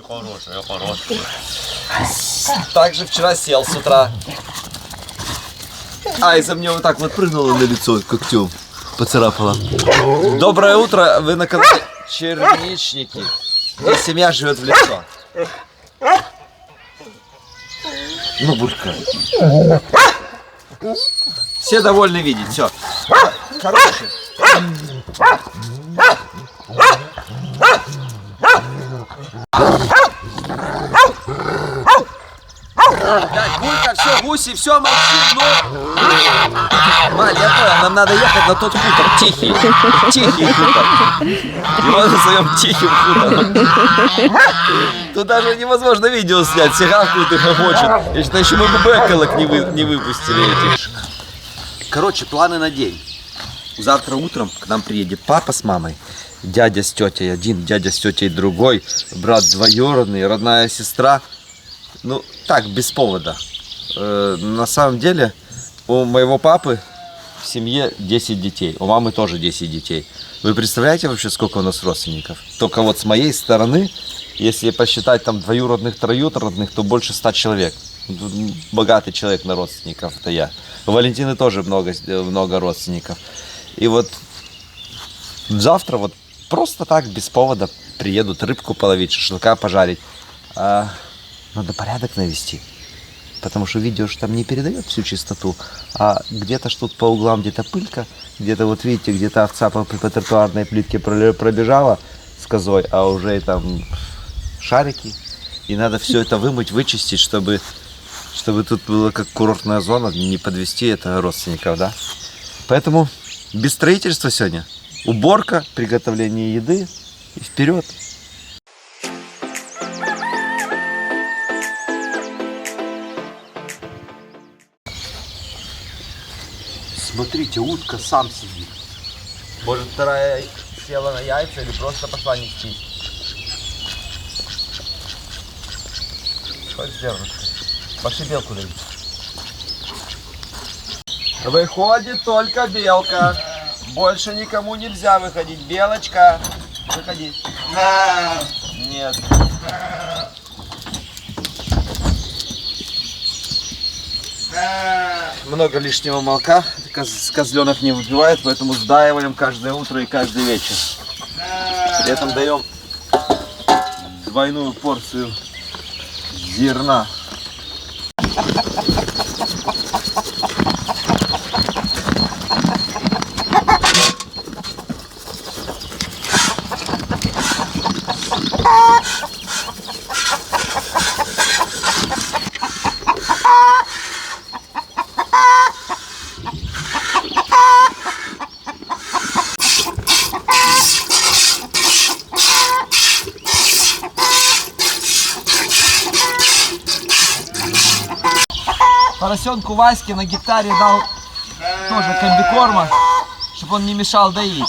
хорошая, хорошая. Также вчера сел с утра. Айза мне вот так вот прыгнула на лицо когтем. Поцарапала. Доброе утро, вы на канале Черничники. Где семья живет в лицо. Ну, Булька. Все довольны видеть, все. Хороший. Так, Булька, все, гуси, все, молчи, ну. Маль, я понял, нам надо ехать на тот хутор, тихий. Тихий хутор. Его назовем тихим хутором. Тут даже невозможно видео снять, все гавкают и хохочут. Я считаю, еще мы бы бэколок не выпустили этих. Короче, планы на день. Завтра утром к нам приедет папа с мамой, дядя с тетей один, дядя с тетей другой, брат двоюродный, родная сестра. Ну, так, без повода. На самом деле, у моего папы в семье 10 детей, у мамы тоже 10 детей. Вы представляете вообще, сколько у нас родственников? Только вот с моей стороны, если посчитать там двоюродных, троюродных, то больше 100 человек. Богатый человек на родственников, это я. У Валентины тоже много родственников. И вот завтра вот просто так, без повода, приедут рыбку половить, шашлыка пожарить. Надо порядок навести, потому что видео же там не передает всю чистоту, а где-то что-то по углам, где-то пылька, где-то вот видите, где-то овца по тротуарной плитке пробежала с козой, а уже там шарики, и надо все это вымыть, вычистить, чтобы тут было как курортная зона, не подвести это родственников, да? Поэтому без строительства сегодня, уборка, приготовление еды и вперед! Смотрите, утка сам сидит. Может, вторая села на яйца или просто пошла нести. Что сделать? Пошли белку дать. Выходит только белка. Больше никому нельзя выходить. Белочка, выходи. Нет. Много лишнего молока, козленок не выпивает, поэтому сдаиваем каждое утро и каждый вечер. При этом даем двойную порцию зерна. Поросенку Ваське на гектаре дал тоже комбикорма, чтобы он не мешал доить.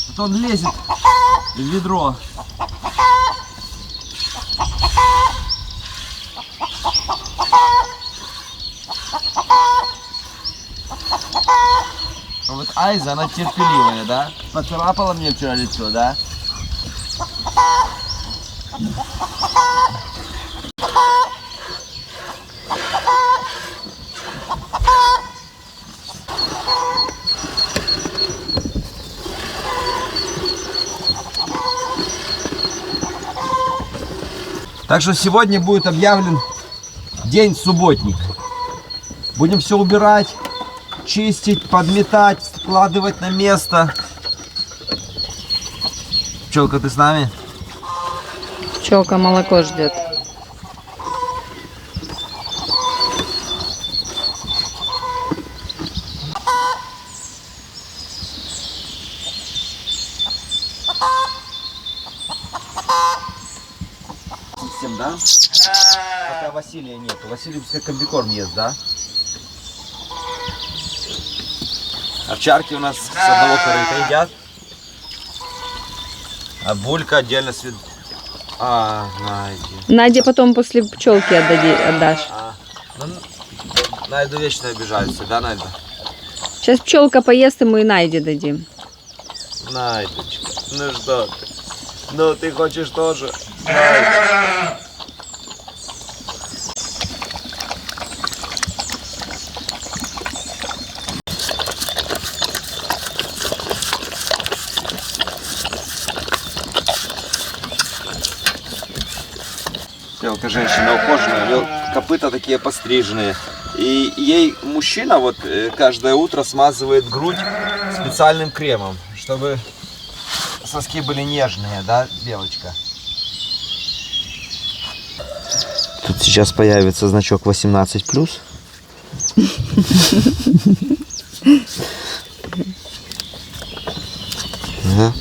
Вот он лезет в ведро. А вот Айза, она терпеливая, да? Поцарапала мне вчера лицо, да? Так что сегодня будет объявлен день субботник. Будем все убирать, чистить, подметать, складывать на место. Пчелка, ты с нами? Пчелка молоко ждет. Всем, да? Пока Василия нету. Василий пускай комбикорм ест, да? Овчарки у нас с одного корыта едят. А Булька отдельно свет. Надя. Наде потом после пчелки отдашь. Найду вечно обижаются, да, Найда? Сейчас пчелка поест, и мы и Найде дадим. Найдочка, ну что ты? Ну ты хочешь тоже? Телка женщина ухоженная, у нее копыта такие постриженные. И ей мужчина вот каждое утро смазывает грудь специальным кремом, чтобы соски были нежные, да, белочка? Тут сейчас появится значок 18+. Ага.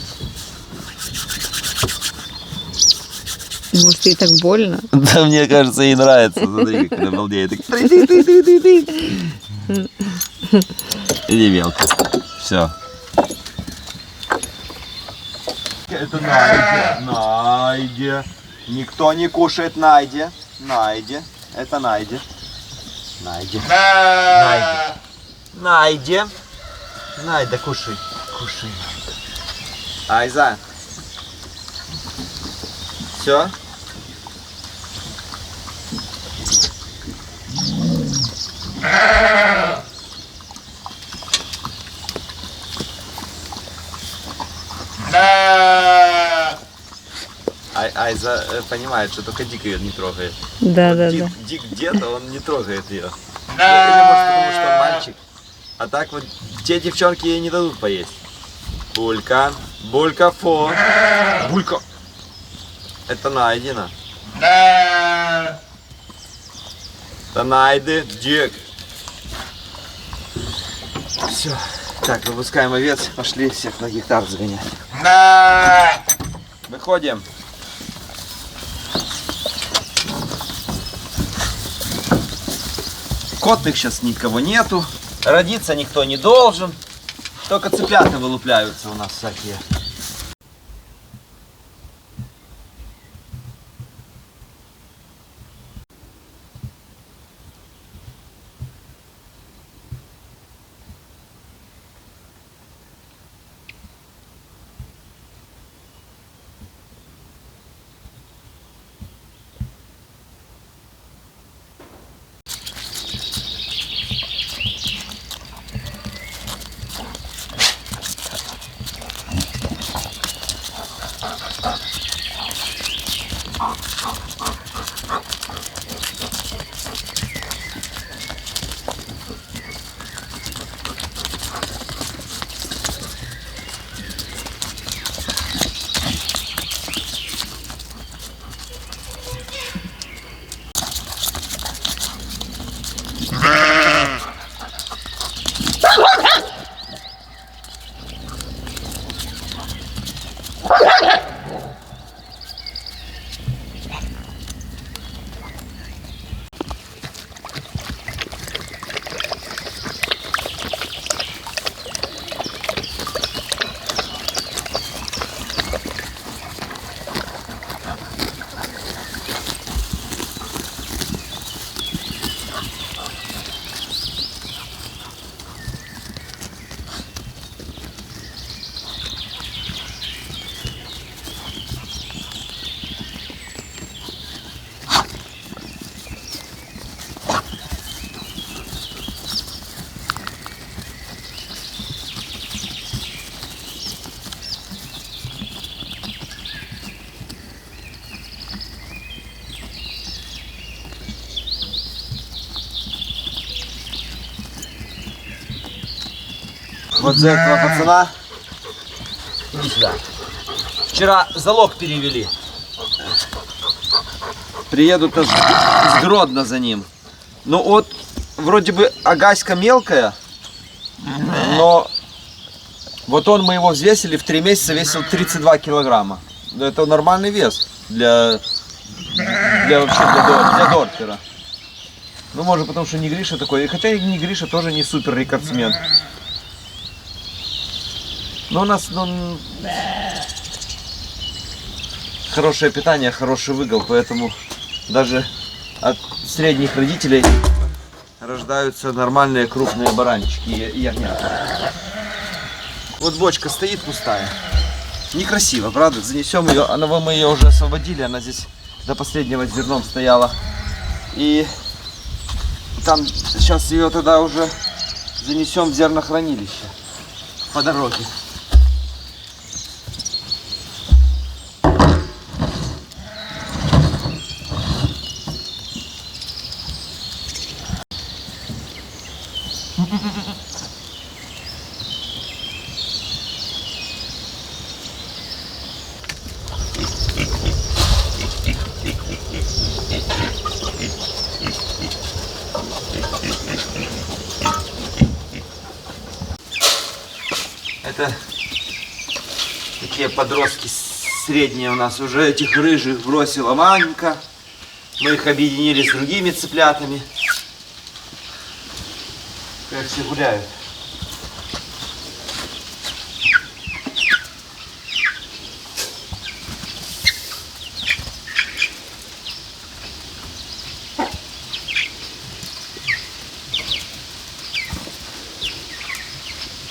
Может, ей так больно? Да, мне кажется, ей нравится. Смотри, как она балдеет. Иди, белка. Все. Это Найди. Найди. Никто не кушает Найди. Найди. Это Найди. Найди. Найди. Найди. Найда, кушай. Кушай, Найда. Айза. Все? Айза понимает, что только Дик ее не трогает. Да, да, Дик, да. Дик где-то, он не трогает ее. Или может потому, что он мальчик. А так вот те девчонки ей не дадут поесть. Булька. Булька, фу. Булька. Это найдено. Это найди, Дик. Все. Так, выпускаем овец. Пошли всех на гектар загонять. Выходим. Котных сейчас никого нету. Родиться никто не должен. Только цыплята вылупляются у нас всякие. Вот за этого пацана. Иди сюда. Вчера залог перевели. Приедут из Гродно за ним. Ну вот, вроде бы агаська мелкая, но вот мы его взвесили, в 3 месяца весил 32 килограмма. Это нормальный вес для дортера. Ну, может, потому что не Гриша такой. Хотя и не Гриша тоже не супер рекордсмен. Но у нас хорошее питание, хороший выгул, поэтому даже от средних родителей рождаются нормальные крупные баранчики и ягнята. Вот бочка стоит пустая. Некрасиво, правда? Занесем ее. Мы ее уже освободили. Она здесь до последнего зерном стояла. И там сейчас ее тогда уже занесем в зернохранилище по дороге. Это такие подростки средние у нас. Уже этих рыжих бросила Манька. Мы их объединили с другими цыплятами. Как все гуляют.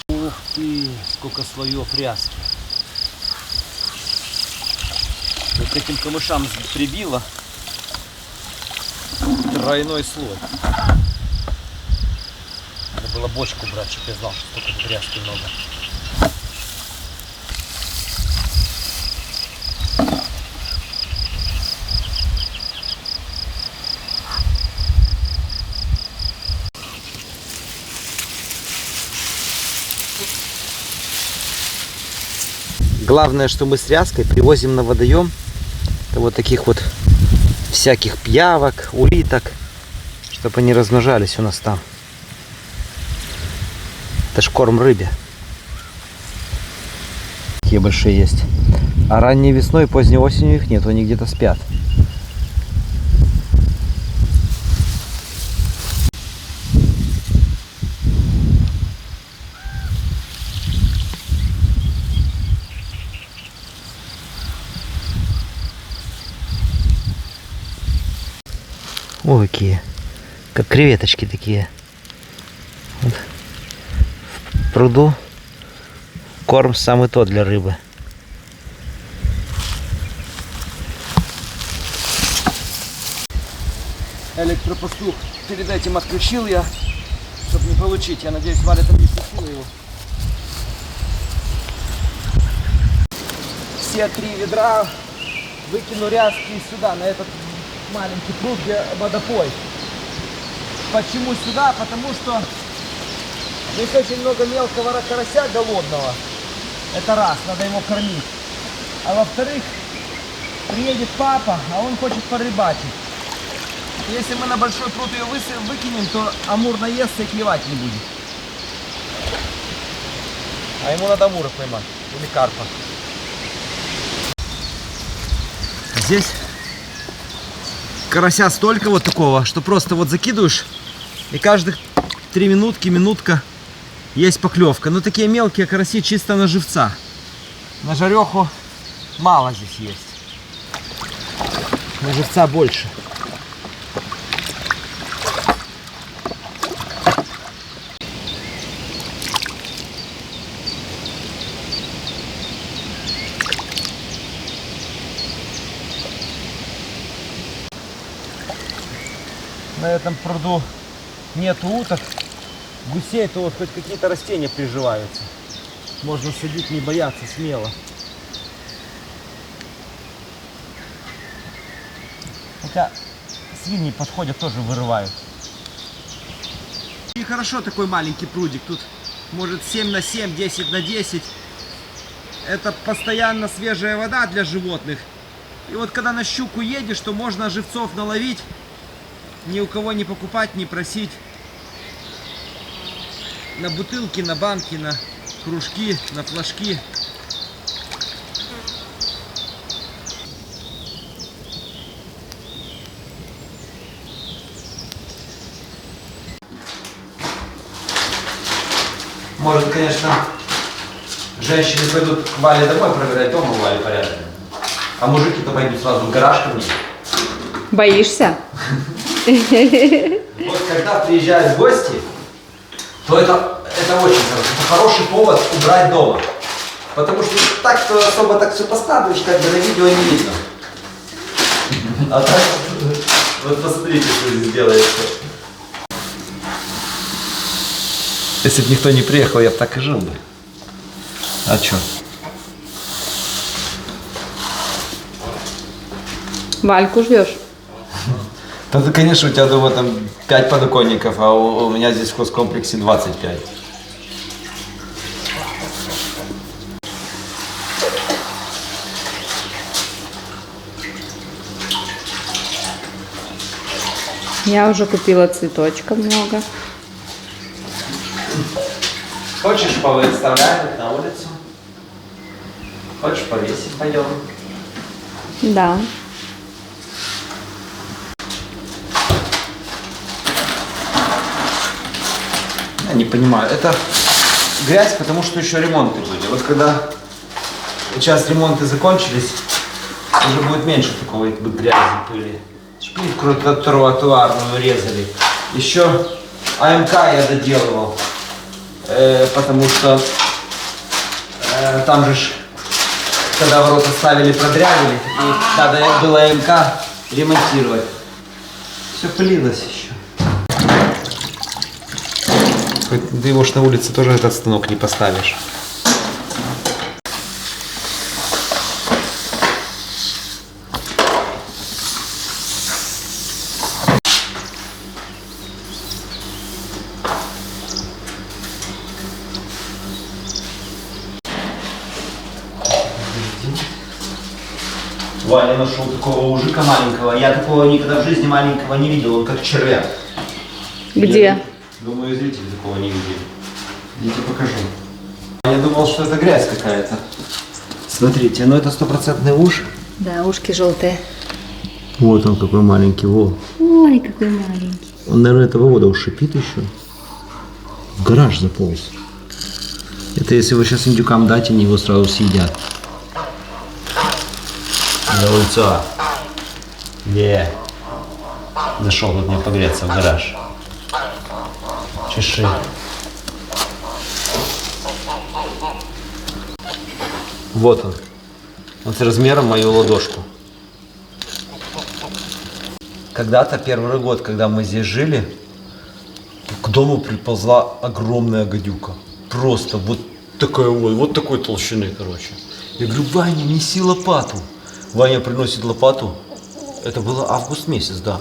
Ух ты, сколько слоев ряски. Вот к этим камышам прибило тройной слой. Надо было бочку брать, чтобы я знал, что столько тут ряски много. Главное, что мы с ряской привозим на водоем вот таких вот всяких пиявок, улиток, чтобы они размножались у нас там. Это ж корм рыбе. Такие большие есть. А ранней весной и поздней осенью их нет, они где-то спят. Ой, какие. Как креветочки такие. Вот. В пруду корм самый тот для рыбы. Электропастух перед этим отключил я, чтобы не получить. Я надеюсь, Валя там не включила его. Все 3 ведра выкину ряски сюда, на этот маленький пруд, где водопой. Почему сюда? Потому что здесь очень много мелкого карася голодного. Это раз, надо его кормить. А во-вторых, приедет папа, а он хочет порыбачить. Если мы на большой пруд ее выкинем, то амур наестся и клевать не будет. А ему надо амура поймать, или карпа. Здесь карася столько вот такого, что просто вот закидываешь, и каждых 3 минутки, минутка есть поклевка. Но такие мелкие караси чисто на живца. На жареху мало здесь есть. На живца больше. На этом пруду нету уток, гусей, то вот хоть какие-то растения приживаются. Можно садить, не бояться, смело. Хотя свиньи подходят, тоже вырывают. И хорошо такой маленький прудик. Тут может 7 на 7, 10 на 10. Это постоянно свежая вода для животных. И вот когда на щуку едешь, то можно живцов наловить. Ни у кого не покупать, не просить. На бутылки, на банки, на кружки, на флажки. Может, конечно, женщины пойдут к Вале домой проверять, дома у Вали порядок. А мужики-то пойдут сразу в гараж ко мне. Боишься? Вот когда приезжают гости, то это очень хорошо. Это хороший повод убрать дома. Потому что так, что особо так все поскладываешь, как бы на видео не видно. А так, вот посмотрите, что здесь делается. Если бы никто не приехал, я бы так и жил бы. А чё? Вальку ждешь? Да, конечно, у тебя дома там 5 подоконников, а у меня здесь в хозкомплексе 25. Я уже купила цветочков много. Хочешь, повыставляем на улицу? Хочешь, повесим, пойдем? Да. Я не понимаю, это грязь, потому что еще ремонты были. Вот когда сейчас ремонты закончились, уже будет меньше такого как бы грязи, пыли. Шпильку тротуарную резали. Еще АМК я доделывал, потому что там же, когда ворота ставили, продрявили, и надо было АМК ремонтировать. Все пылилось еще. Ты его ж на улице тоже этот станок не поставишь. Ваня нашел такого ужика маленького. Я такого никогда в жизни маленького не видел. Он как червяк. Где? Думаю, зрители такого не видели. Я тебе покажу. Я думал, что это грязь какая-то. Смотрите, ну это стопроцентный уж. Да, ушки желтые. Вот он какой маленький, во. Ой, какой маленький. Он, наверное, этого года уж шипит еще. В гараж заполз. Это если вы сейчас индюкам дать, они его сразу съедят. На улицу. Где? Зашел тут мне погреться в гараж. Чеши. Вот он. Он с размером мою ладошку. Когда-то, первый год, когда мы здесь жили, к дому приползла огромная гадюка. Просто вот такая вот такой толщины, короче. Я говорю, Ваня, неси лопату. Ваня приносит лопату. Это было август месяц, да.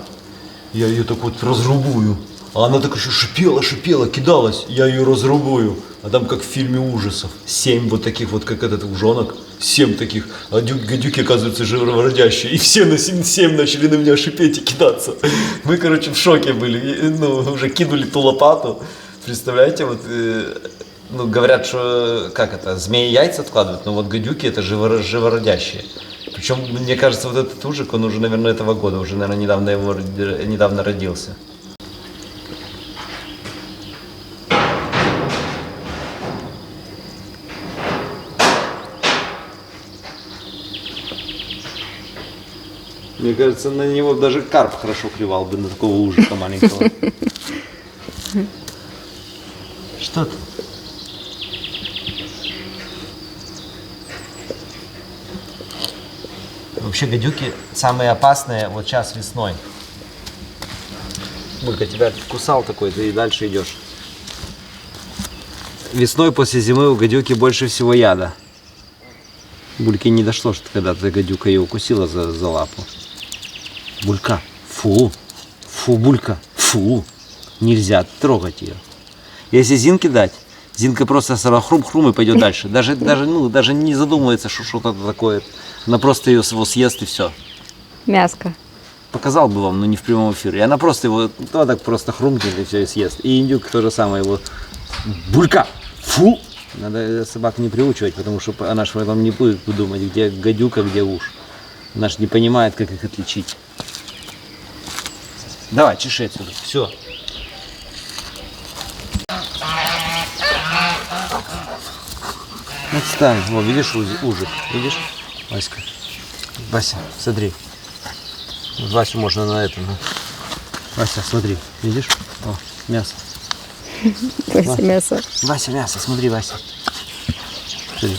Я ее так вот разрубую. А она так еще шипела, кидалась. Я ее разрубую. А там как в фильме ужасов. 7 вот таких вот, как этот ужонок. 7 таких. А гадюки, оказывается, живородящие. И все на 7 начали на меня шипеть и кидаться. Мы, короче, в шоке были. Ну, уже кинули ту лопату. Представляете, вот... ну, говорят, что, как это, змеи яйца откладывают. Но вот гадюки это живородящие. Причем, мне кажется, вот этот ужик, он уже, наверное, этого года. Уже, наверное, недавно родился. Мне кажется, на него даже карп хорошо клевал бы, на такого ужика маленького. Что ты? Вообще гадюки самые опасные вот сейчас весной. Булька, тебя кусал такой, ты и дальше идешь. Весной после зимы у гадюки больше всего яда. Бульке не дошло, что когда-то гадюка ее укусила за лапу. Булька, фу, Булька, фу, нельзя трогать ее. Если Зинке дать, Зинка просто хрум-хрум и пойдет дальше. Даже не задумывается, что что-то такое. Она просто его съест и все. Мяско. Показал бы вам, но не в прямом эфире. И она просто его, так просто хрумкнет и все, и съест. И индюк то же самое его. Булька, фу. Надо собак не приучивать, потому что она же потом не будет думать, где гадюка, где уж. Она же не понимает, как их отличить. Давай, чеши отсюда. Все. Отстань. Вот, видишь ужик? Видишь? Васька. Вася, смотри. Васю можно на это. Вася, смотри. Видишь? О, мясо. Вася, мясо. Вася, мясо. Смотри, Вася. Смотри.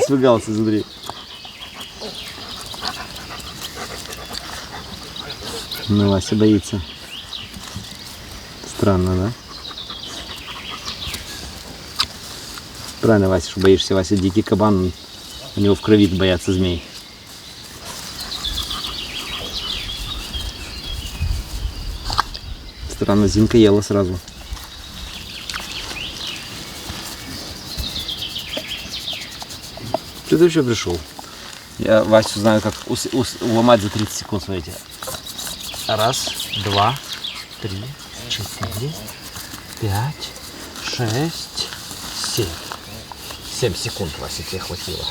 Свыгался, смотри. Ну, Вася боится. Странно, да? Правильно, Вася, что боишься. Вася дикий кабан, у него в крови боятся змей. Странно, Зинка ела сразу. Что ты вообще пришел? Я Васю знаю, как уломать за 30 секунд, смотрите. Раз, два, 3, 4, 5, 6, 7. 7 секунд, Вася, тебе хватило.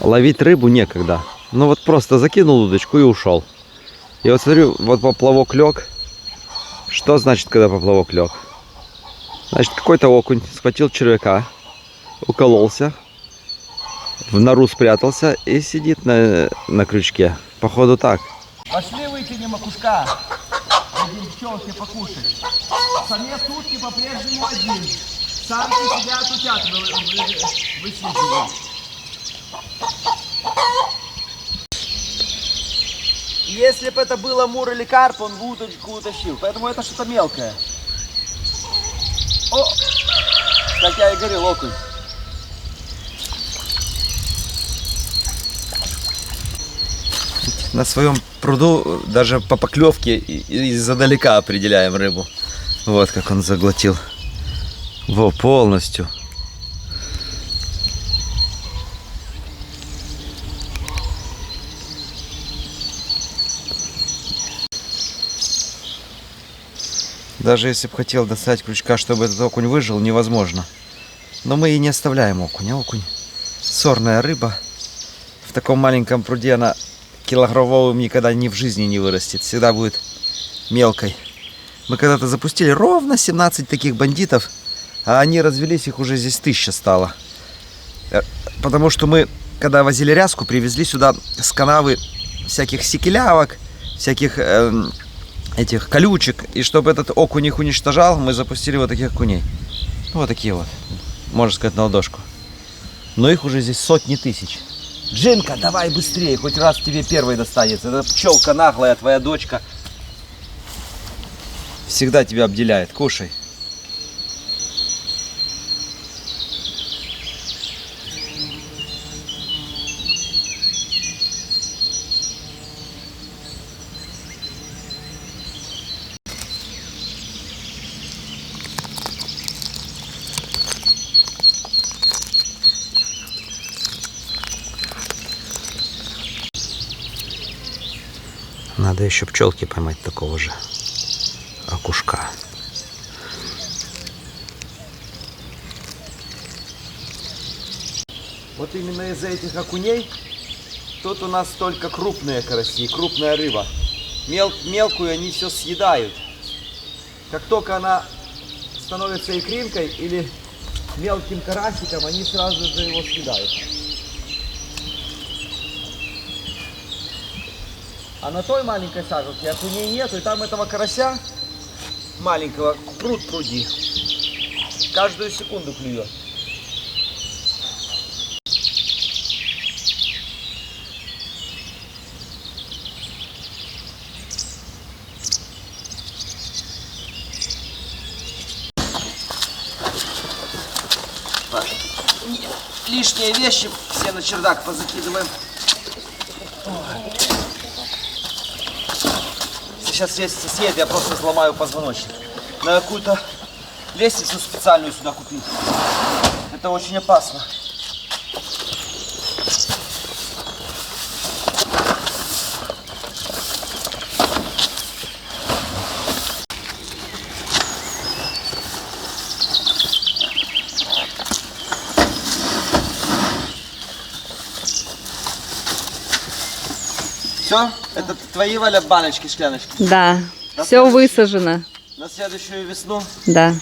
Ловить рыбу некогда. Ну вот просто закинул удочку и ушел. И вот смотрю, вот поплавок лег. Что значит, когда поплавок лег? Значит, какой-то окунь схватил червяка, укололся, в нору спрятался и сидит на крючке. Походу так. Пошли выкинем окушка. Один пчелки покушать. Самец утки по-прежнему один. Самки сидят, утят высиживают. Если бы это был амур или карп, он бы удочку утащил. Поэтому это что-то мелкое. О! Как я и говорил, окунь. На своем пруду даже по поклевке издалека определяем рыбу. Вот как он заглотил. Во, полностью. Даже если бы хотел достать крючка, чтобы этот окунь выжил, невозможно. Но мы и не оставляем окуня. Окунь сорная рыба. В таком маленьком пруде она килограммовым никогда ни в жизни не вырастет. Всегда будет мелкой. Мы когда-то запустили ровно 17 таких бандитов, а они развелись, их уже здесь 1000 стало. Потому что мы, когда возили ряску, привезли сюда с канавы всяких сикелявок, всяких этих колючек. И чтобы этот окунь их уничтожал, мы запустили вот таких окуней. Ну, вот такие вот, можно сказать, на ладошку. Но их уже здесь сотни тысяч. Джинка, давай быстрее, хоть раз тебе первой достанется. Эта пчелка наглая, твоя дочка. Всегда тебя обделяет. Кушай. Надо еще пчелки поймать такого же окушка. Вот именно из-за этих окуней тут у нас только крупные караси, крупная рыба. Мелкую они все съедают. Как только она становится икринкой или мелким карасиком, они сразу же его съедают. А на той маленькой сажалке окуней нету, и там этого карася маленького пруд пруди. Каждую секунду клюет. Лишние вещи все на чердак позакидываем. Сейчас лестница съедет, я просто сломаю позвоночник. На какую-то лестницу специальную сюда купить. Это очень опасно. Все? Это твои, Валя, баночки, скляночки? Да, все высажено. На следующую весну? Да.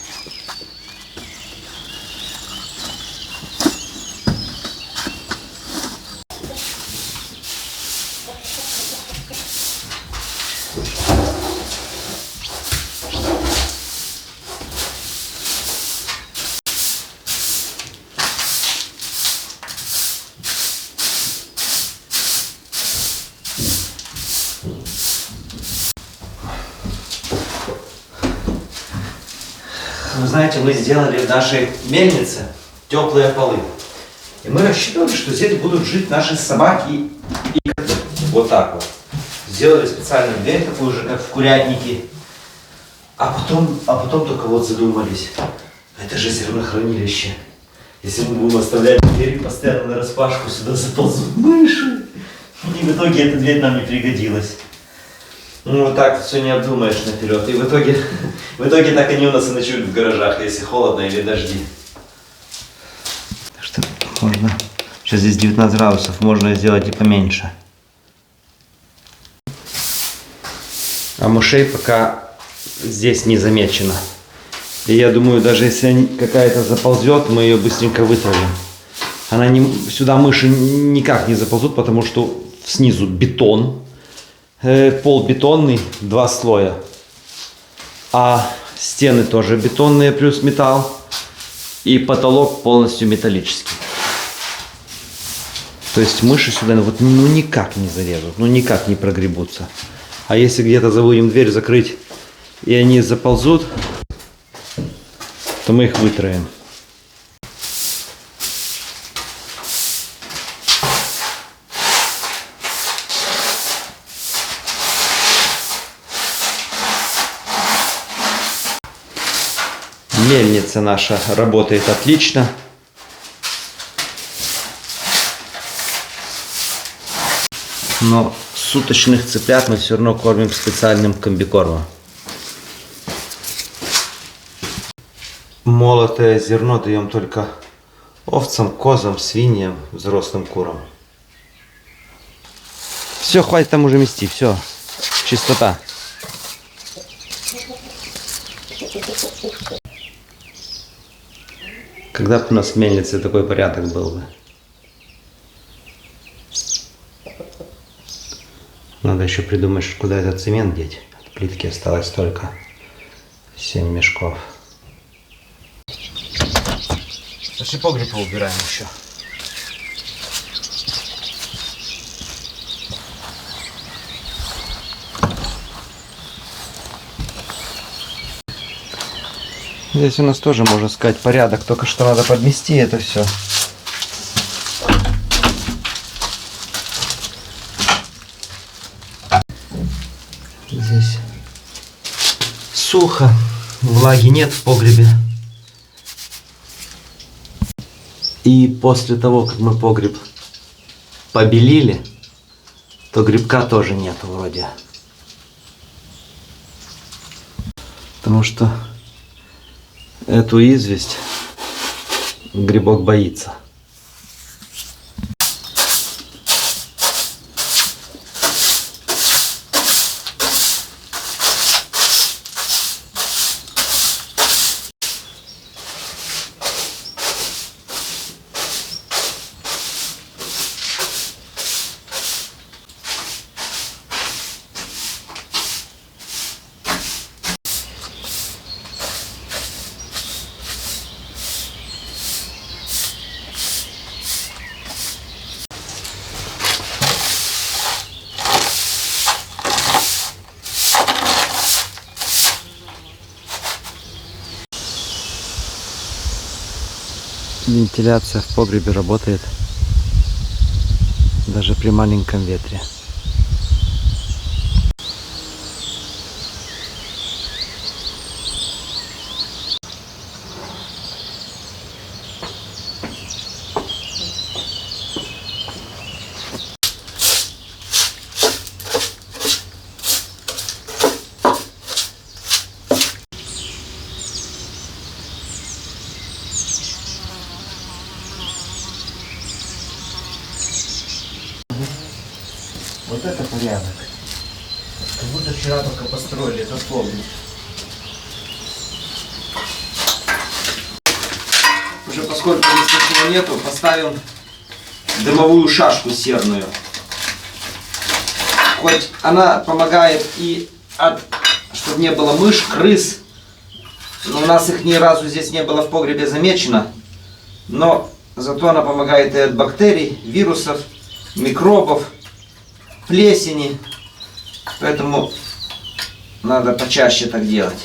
Вы знаете, мы сделали в нашей мельнице теплые полы. И мы рассчитывали, что здесь будут жить наши собаки и коты. Вот так вот. Сделали специальную дверь, такую же, как в курятнике. А потом только вот задумались. Это же зернохранилище. Если мы будем оставлять двери постоянно нараспашку, сюда заползут мыши. И в итоге эта дверь нам не пригодилась. Ну вот так все не обдумаешь наперед. И в итоге так они у нас и ночуют в гаражах, если холодно или дожди. Так что можно... Сейчас здесь 19 градусов, можно сделать и поменьше. А мышей пока здесь не замечено. И я думаю, даже если какая-то заползет, мы ее быстренько вытравим. Сюда мыши никак не заползут, потому что снизу бетон. Пол бетонный, 2 слоя. А стены тоже бетонные плюс металл. И потолок полностью металлический. То есть мыши сюда вот, никак не залезут, никак не прогребутся. А если где-то забудем дверь закрыть, и они заползут, то мы их вытравим. Мельница наша работает отлично. Но суточных цыплят мы все равно кормим специальным комбикормом. Молотое зерно даем только овцам, козам, свиньям, взрослым курам. Все, хватит там уже мести, все, чистота. Когда бы у нас в мельнице такой порядок был бы. Надо еще придумать, куда этот цемент деть. От плитки осталось только 7 мешков. После погреба убираем еще. Здесь у нас тоже, можно сказать, порядок, только что надо подмести это все. Здесь сухо, влаги нет в погребе. И после того, как мы погреб побелили, то грибка тоже нету вроде. Потому что эту известь грибок боится. Вентиляция в погребе работает даже при маленьком ветре. Вот это порядок. Как будто вчера только построили этот погреб. Уже поскольку здесь ничего нету, поставим дымовую шашку серную. Хоть она помогает и чтобы не было мышь, крыс. Но у нас их ни разу здесь не было в погребе замечено. Но зато она помогает и от бактерий, вирусов, микробов, плесени. Поэтому надо почаще так делать.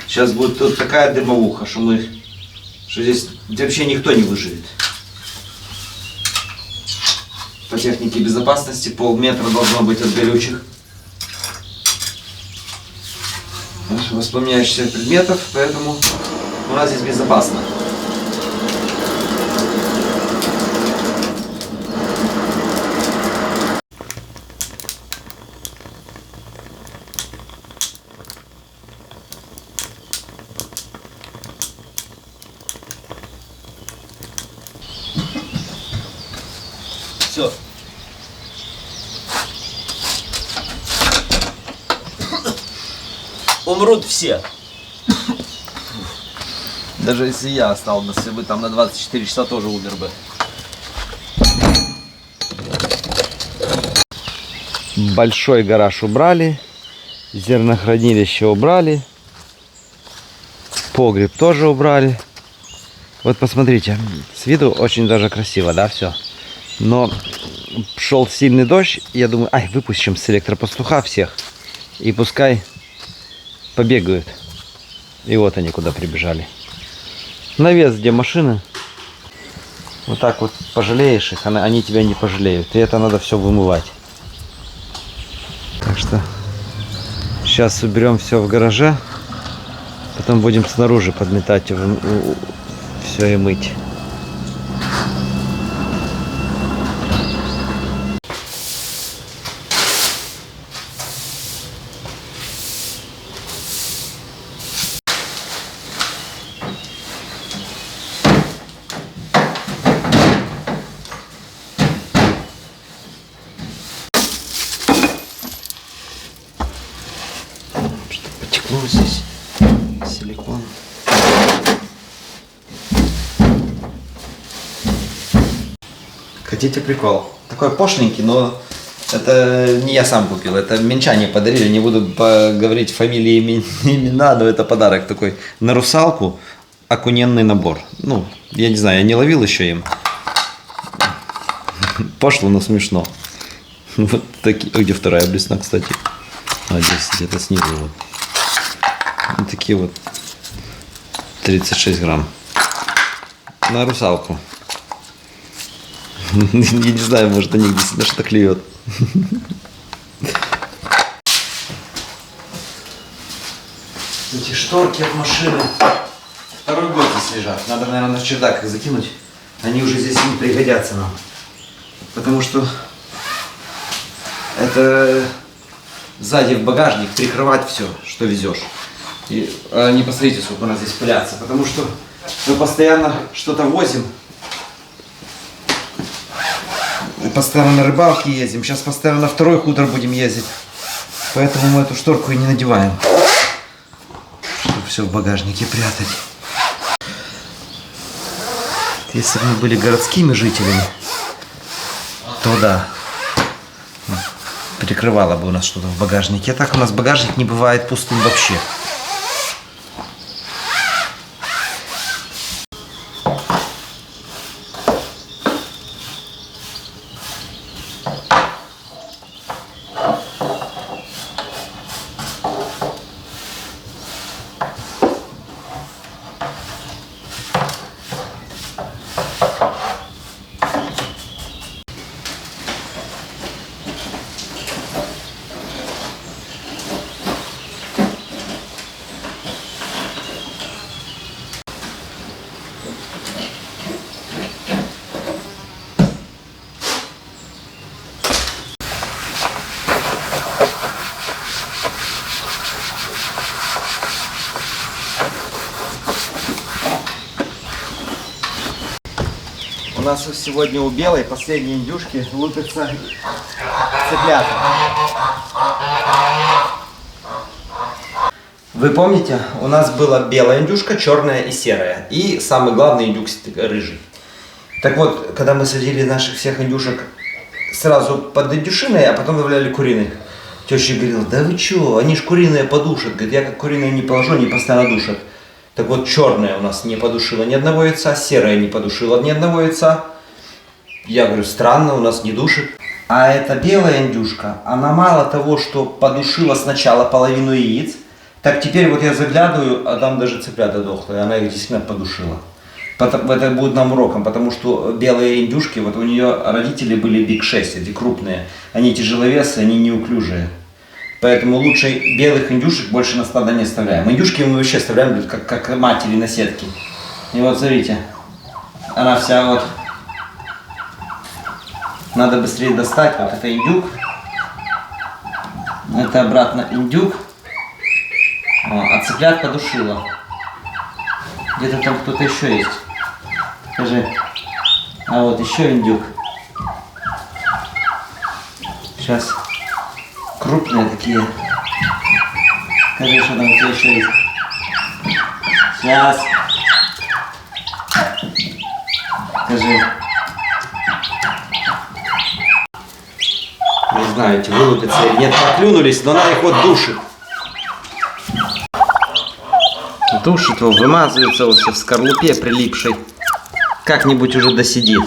Сейчас будет тут такая дымовуха, что здесь вообще никто не выживет. По технике безопасности полметра должно быть от горючих воспламеняющихся предметов, поэтому у нас здесь безопасно. Все. Умрут все. Даже если я остался бы там на 24 часа, тоже умер бы. Большой гараж убрали, зернохранилище убрали, погреб тоже убрали. Вот посмотрите, с виду очень даже красиво, да, все. Но шел сильный дождь, я думаю, ай, выпустим с электропастуха всех и пускай побегают. И вот они куда прибежали. Навес, где машины. Вот так вот пожалеешь их, они тебя не пожалеют. И это надо все вымывать. Так что сейчас уберем все в гараже. Потом будем снаружи подметать все и мыть. Потекло здесь силикон. Хотите прикол? Такой пошленький, но это не я сам купил, это минчане подарили, не буду говорить фамилии, имена, но это подарок такой. На русалку окуненный набор. Ну, я не знаю, я не ловил еще им. Пошло, но смешно. Вот такие. Ой, где вторая блесна, кстати. А здесь где-то снизу вот. Вот такие вот 36 грамм. На русалку. Я не знаю, может они где-то на что клюет. Эти шторки от машины второй год здесь лежат. Надо, наверное, в чердак их закинуть. Они уже здесь не пригодятся нам. Потому что это сзади в багажник прикрывать все, что везешь. И не посмотрите, сколько у нас здесь пылятся. Потому что мы постоянно что-то возим. Постоянно на рыбалке ездим. Сейчас постоянно на второй хутор будем ездить. Поэтому мы эту шторку и не надеваем. Чтобы все в багажнике прятать. Если бы мы были городскими жителями, то да. Перекрывало бы у нас что-то в багажнике. А так у нас багажник не бывает пустым вообще. У нас сегодня у белой последние индюшки лупятся цыплята. Вы помните, у нас была белая индюшка, черная и серая. И самый главный индюк рыжий. Так вот, когда мы садили наших всех индюшек сразу под индюшиной, а потом добавляли куриных, теща говорила: да вы чё, они ж куриные подушат. Говорит, я как куриные не положу, они постоянно душат. Так вот, черная у нас не подушила ни одного яйца, серая не подушила ни одного яйца. Я говорю, странно, у нас не душит. А эта белая индюшка, она мало того, что подушила сначала половину яиц, Так теперь вот я заглядываю, а там даже цыплята дохлые, она их действительно подушила. Это будет нам уроком, потому что белые индюшки, вот у нее родители были Big 6, эти крупные. Они тяжеловесы, они неуклюжие. Поэтому лучше белых индюшек больше на стадо не оставляем. Индюшки мы вообще оставляем как матери на сетке. И вот смотрите, она вся вот... Надо быстрее достать. Вот это индюк. Это обратно индюк. А цыплят подушила. Где-то там кто-то еще есть. Скажи. А вот еще индюк. Сейчас. Крупные такие. Скажи, что там у тебя еще есть. Сейчас. Скажи. Не знаю, эти вылупятся или нет. Проклюнулись, но она их вот душит. Душит его, вымазывается вот все в скорлупе прилипшей. Как-нибудь уже досидит.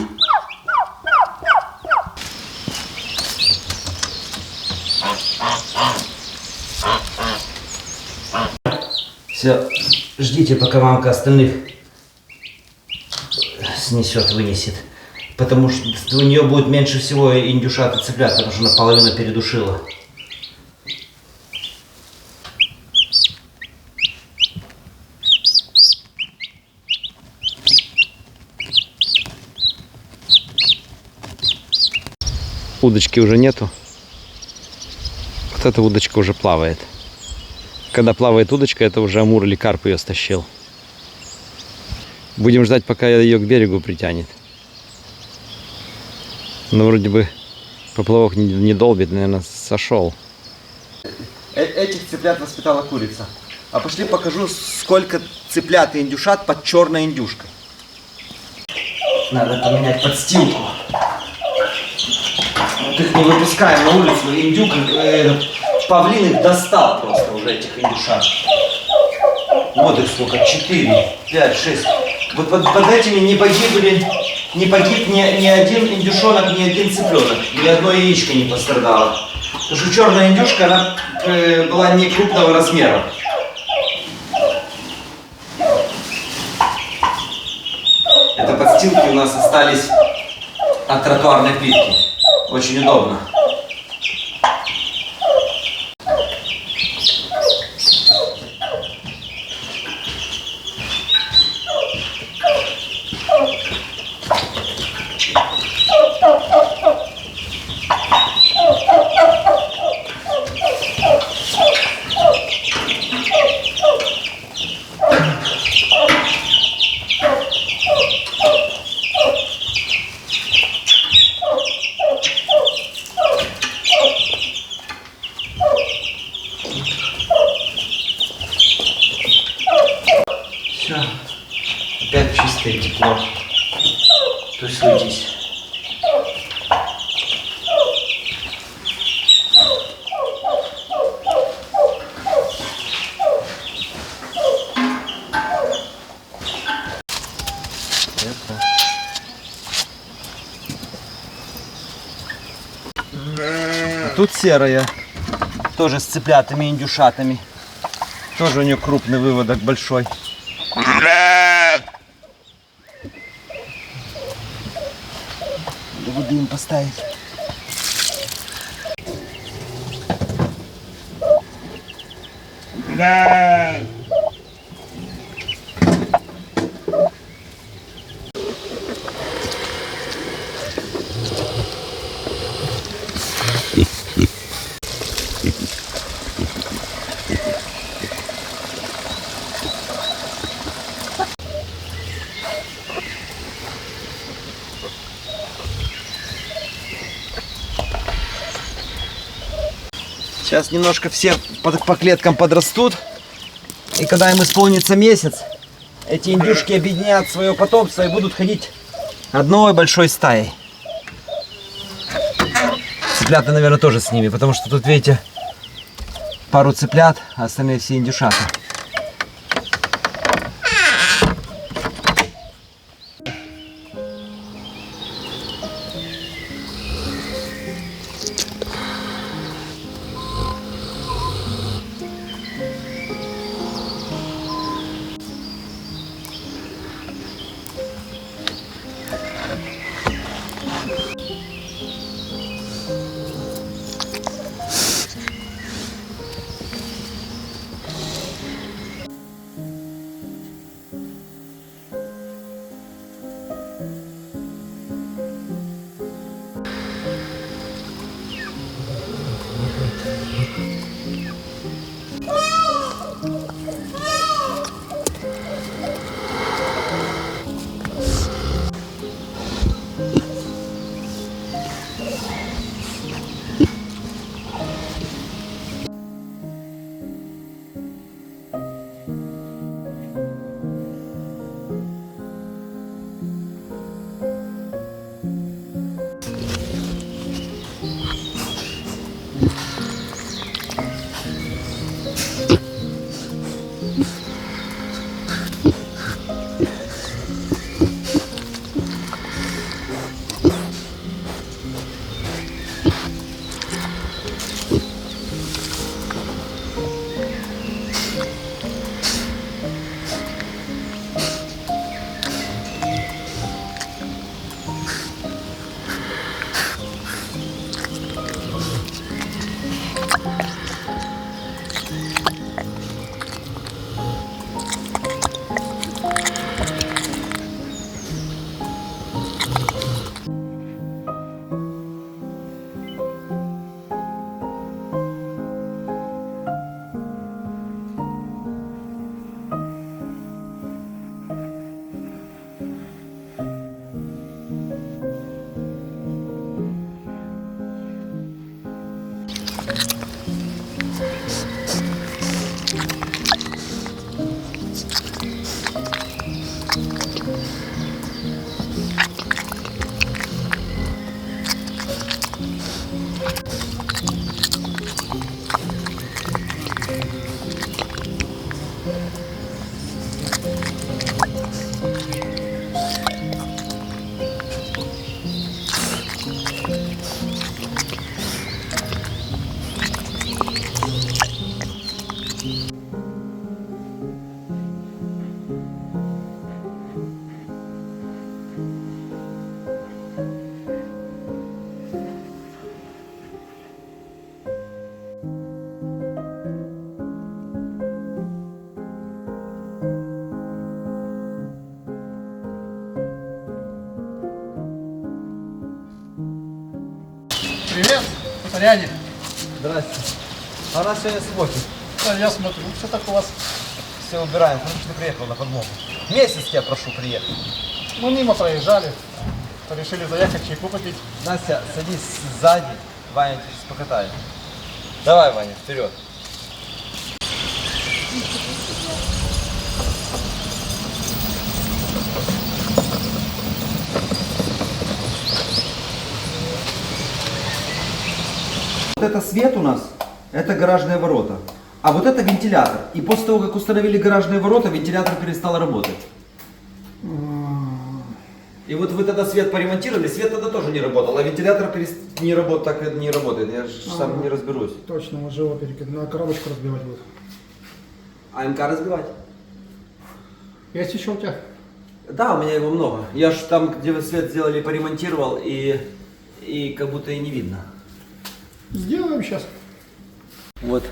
Все, ждите, пока мамка остальных снесет, вынесет. Потому что у нее будет меньше всего индюшат и цыплят, потому что она половину передушила. Удочки уже нету. Вот эта удочка уже плавает. Когда плавает удочка, это уже амур или карп ее стащил. Будем ждать, пока ее к берегу притянет. Но вроде бы поплавок не долбит, наверное, сошел. Этих цыплят воспитала курица. А пошли покажу, сколько цыплят и индюшат под черной индюшкой. Надо поменять подстилку. Вот их не выпускаем на улицу. Индюк, павлин их достал просто уже, этих индюшат. Вот их сколько, 4, 5, 6. Вот под этими не погиб ни один индюшонок, ни один цыпленок. Ни одно яичко не пострадало. Потому что черная индюшка, она была не крупного размера. Это подстилки у нас остались от тротуарной плитки. Очень удобно. Все, опять чистое тепло. Тусуйтесь. А тут серая, тоже с цыплятами, индюшатами. Тоже у нее крупный выводок большой. Воды им поставить. Сейчас немножко все по клеткам подрастут. И когда им исполнится месяц, эти индюшки объединят свое потомство и будут ходить одной большой стаей. Цыплята, наверное, тоже с ними, потому что тут, видите, пару цыплят, а остальные все индюшата. Привет, Ряне. Здрасте. А у нас сегодня суббота. Да, я смотрю, что так у вас? Все убираем. Хорошо, что ты приехал на подмогу. Месяц тебя прошу приехать. Ну, мимо проезжали, решили заехать, чайку попить. Настя, садись сзади. Ваня тебя сейчас покатает. Давай, Ваня, вперед. Вот это свет у нас, это гаражные ворота. А вот это вентилятор. И после того, как установили гаражные ворота, вентилятор перестал работать. И вот вы тогда свет поремонтировали, свет тогда тоже не работал, а вентилятор не работает, так не работает. Я же сам не разберусь. Точно, вот живо перекидывать, на коробочку разбивать будет. А МК разбивать? Есть еще у тебя? Да, у меня его много. Я же там, где вы свет сделали, поремонтировал, и как будто и не видно. Сделаем сейчас. Вот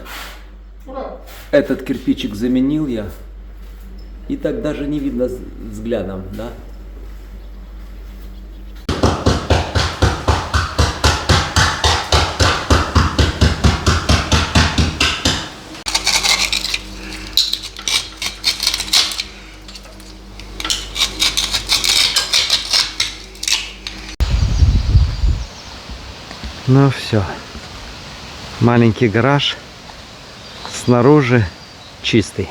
Ура! этот кирпичик заменил я. И так даже не видно взглядом, да? Ну все. Маленький гараж. Снаружи чистый.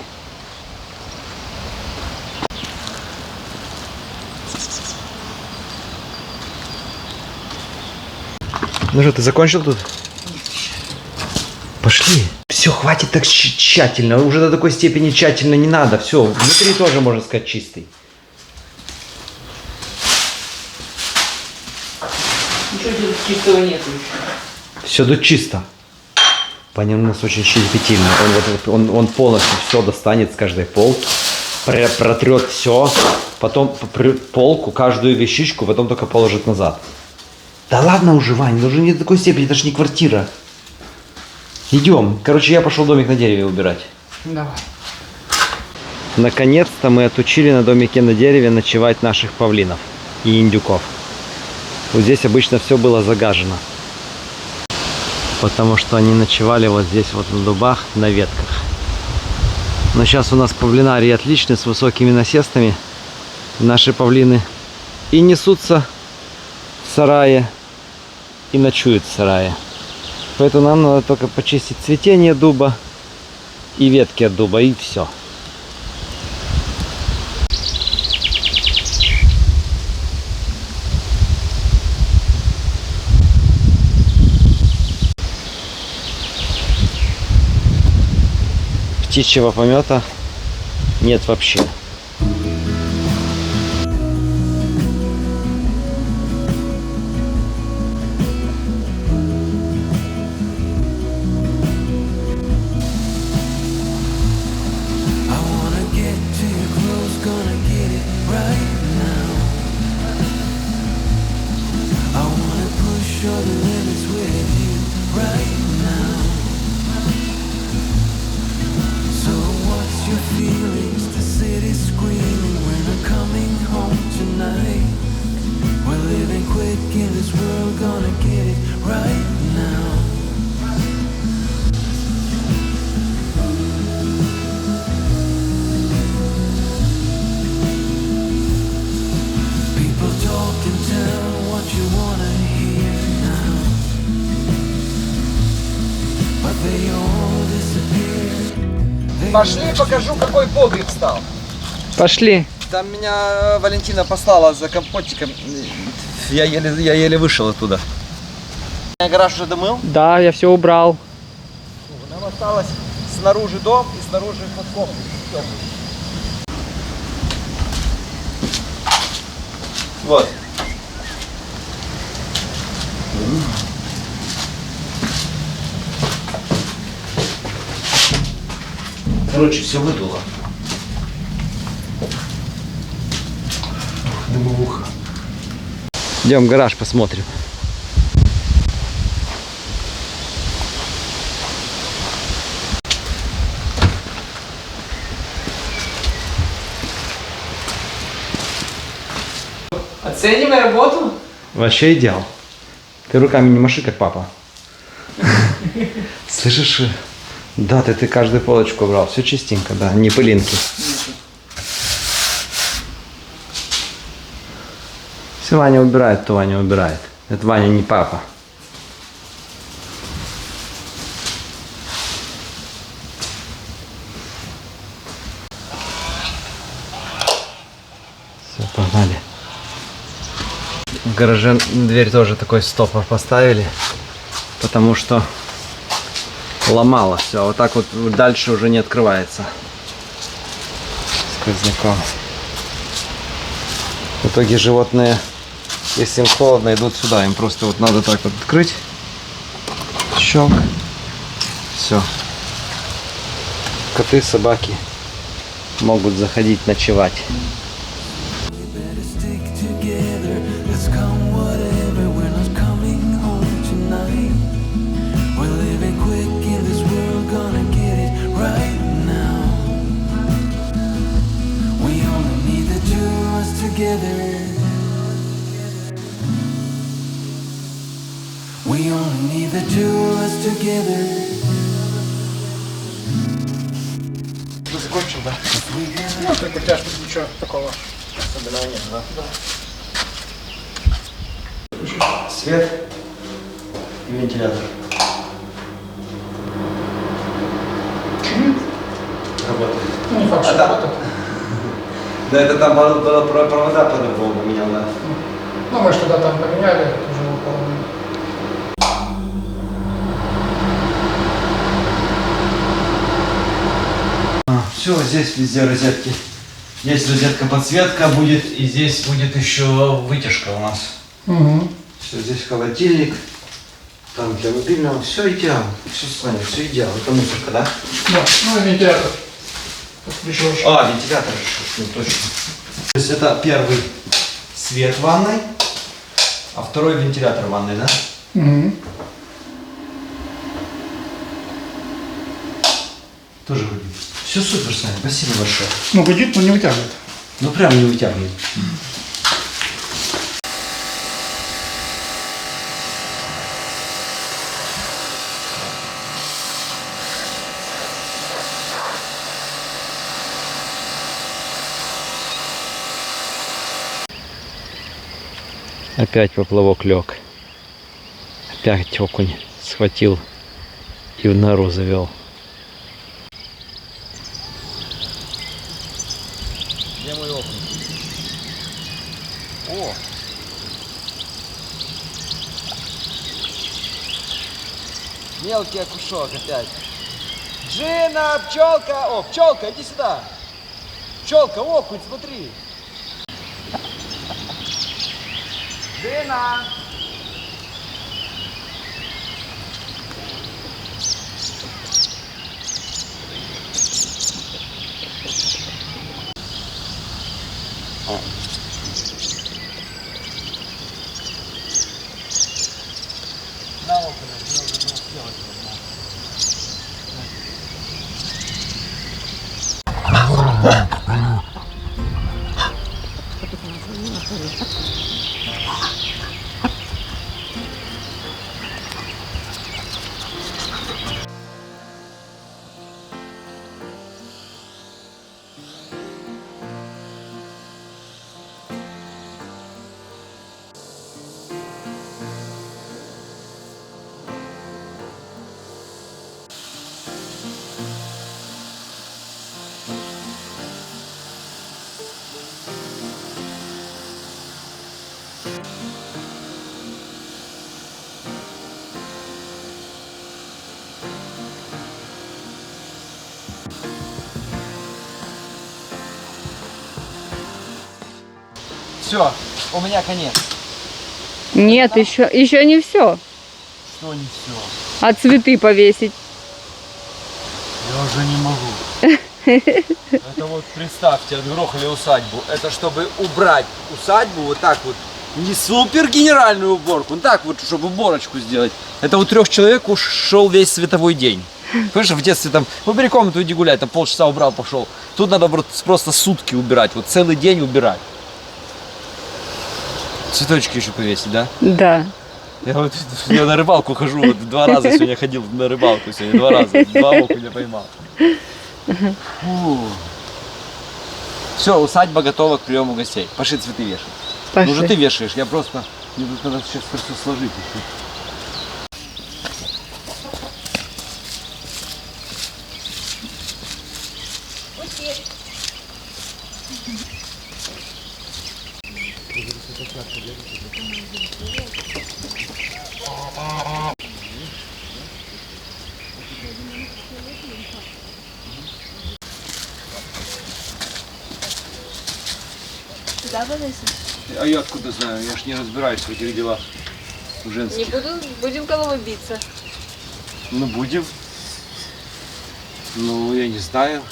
Ну что, ты закончил тут? Пошли. Все, хватит так тщательно. Уже до такой степени тщательно не надо. Все, внутри тоже, можно сказать, чистый. Ничего здесь чистого нет еще. Все тут чисто. Паня у нас очень щепетильный. Он полностью все достанет с каждой полки, протрет все, потом полку, каждую вещичку, потом только положит назад. Да ладно уже, Вань, ну уже не до такой степени, это же не квартира. Идем. Короче, я пошел домик на дереве убирать. Давай. Наконец-то мы отучили на домике на дереве ночевать наших павлинов и индюков. Вот здесь обычно все было загажено. Потому что они ночевали вот здесь вот на дубах, на ветках. Но сейчас у нас павлинарий отличный, с высокими насестами. Наши павлины и несутся в сарае, и ночуют в сарае. Поэтому нам надо только почистить цветение дуба и ветки от дуба, и все. Птичьего помета нет вообще. Пошли, покажу, какой погреб стал. Пошли. Там меня Валентина послала за компотиком. Я еле вышел оттуда. Гараж уже домыл. Да, я все убрал. Нам осталось снаружи дом и снаружи подкоп. Вот. Короче, все выдуло. Дымовуха. Идем в гараж посмотрим. Оценивай работу. Вообще идеал. Ты руками не маши, как папа. Слышишь? Да, ты каждую полочку брал. Все чистенько, да, не пылинки. Все Ваня убирает, то Ваня убирает. Это Ваня не папа. Все, погнали. В гараже дверь тоже такой стопор поставили, потому что ломало все. А вот так вот дальше уже не открывается сквозняком. В итоге животные, если им холодно, идут сюда. Им просто вот надо так вот открыть. Щелк. Все. Коты, собаки могут заходить ночевать. We only need the two of us together. Ты закончил, да? Ну, только тяжко, ничего такого особенного нет, да? Да. Свет и вентилятор. Работает. Ну, не факт, что работает. Да, это там было провода по-другому поменял, да. Ну, мы что-то там поменяли, уже выполнили. Все, здесь везде розетки. Здесь розетка подсветка будет, и здесь будет еще вытяжка у нас. Угу. Все, здесь холодильник, там для мобильного, все идеально. Все с вами, все идеально. Это мусорка, да? Да, ну и вентилятор. Подключил еще. А, вентилятор еще, ну точно. То есть это первый свет в ванной. А второй вентилятор в ванной, да? Угу. Тоже гудит. Все супер, Саня, спасибо большое. Ну, гудит, но не вытягивает. Ну прям не вытягивает. Опять поплавок лег. Опять окунь схватил и в нору завел. Где мой окунь? О! Мелкий окушок опять. Джина, пчелка! О, пчелка, иди сюда! Пчелка, окунь, смотри! Джина! Все, у меня конец. Нет, еще не все. Что не все? А цветы повесить? Я уже не могу. Это вот представьте, отгрохали усадьбу. Это чтобы убрать усадьбу вот так вот. Не супер генеральную уборку, ну так вот, чтобы уборочку сделать. Это у 3 человек ушел весь световой день. Понимаешь, в детстве там, выбери комнату, иди гулять, там полчаса убрал, пошел. Тут надо просто сутки убирать, вот целый день убирать. Цветочки еще повесить, да? Да. Я на рыбалку хожу, вот 2 раза сегодня ходил на рыбалку, сегодня 2 раза, 2 окуня поймал. Все, усадьба готова к приему гостей. Пошли цветы вешать. Пошли. Ну уже ты вешаешь, я просто, мне тут надо сейчас все сложить. Да, Ванесса? А я откуда знаю, я ж не разбираюсь в этих делах женских. Будем головой биться. Ну будем. Ну я не знаю.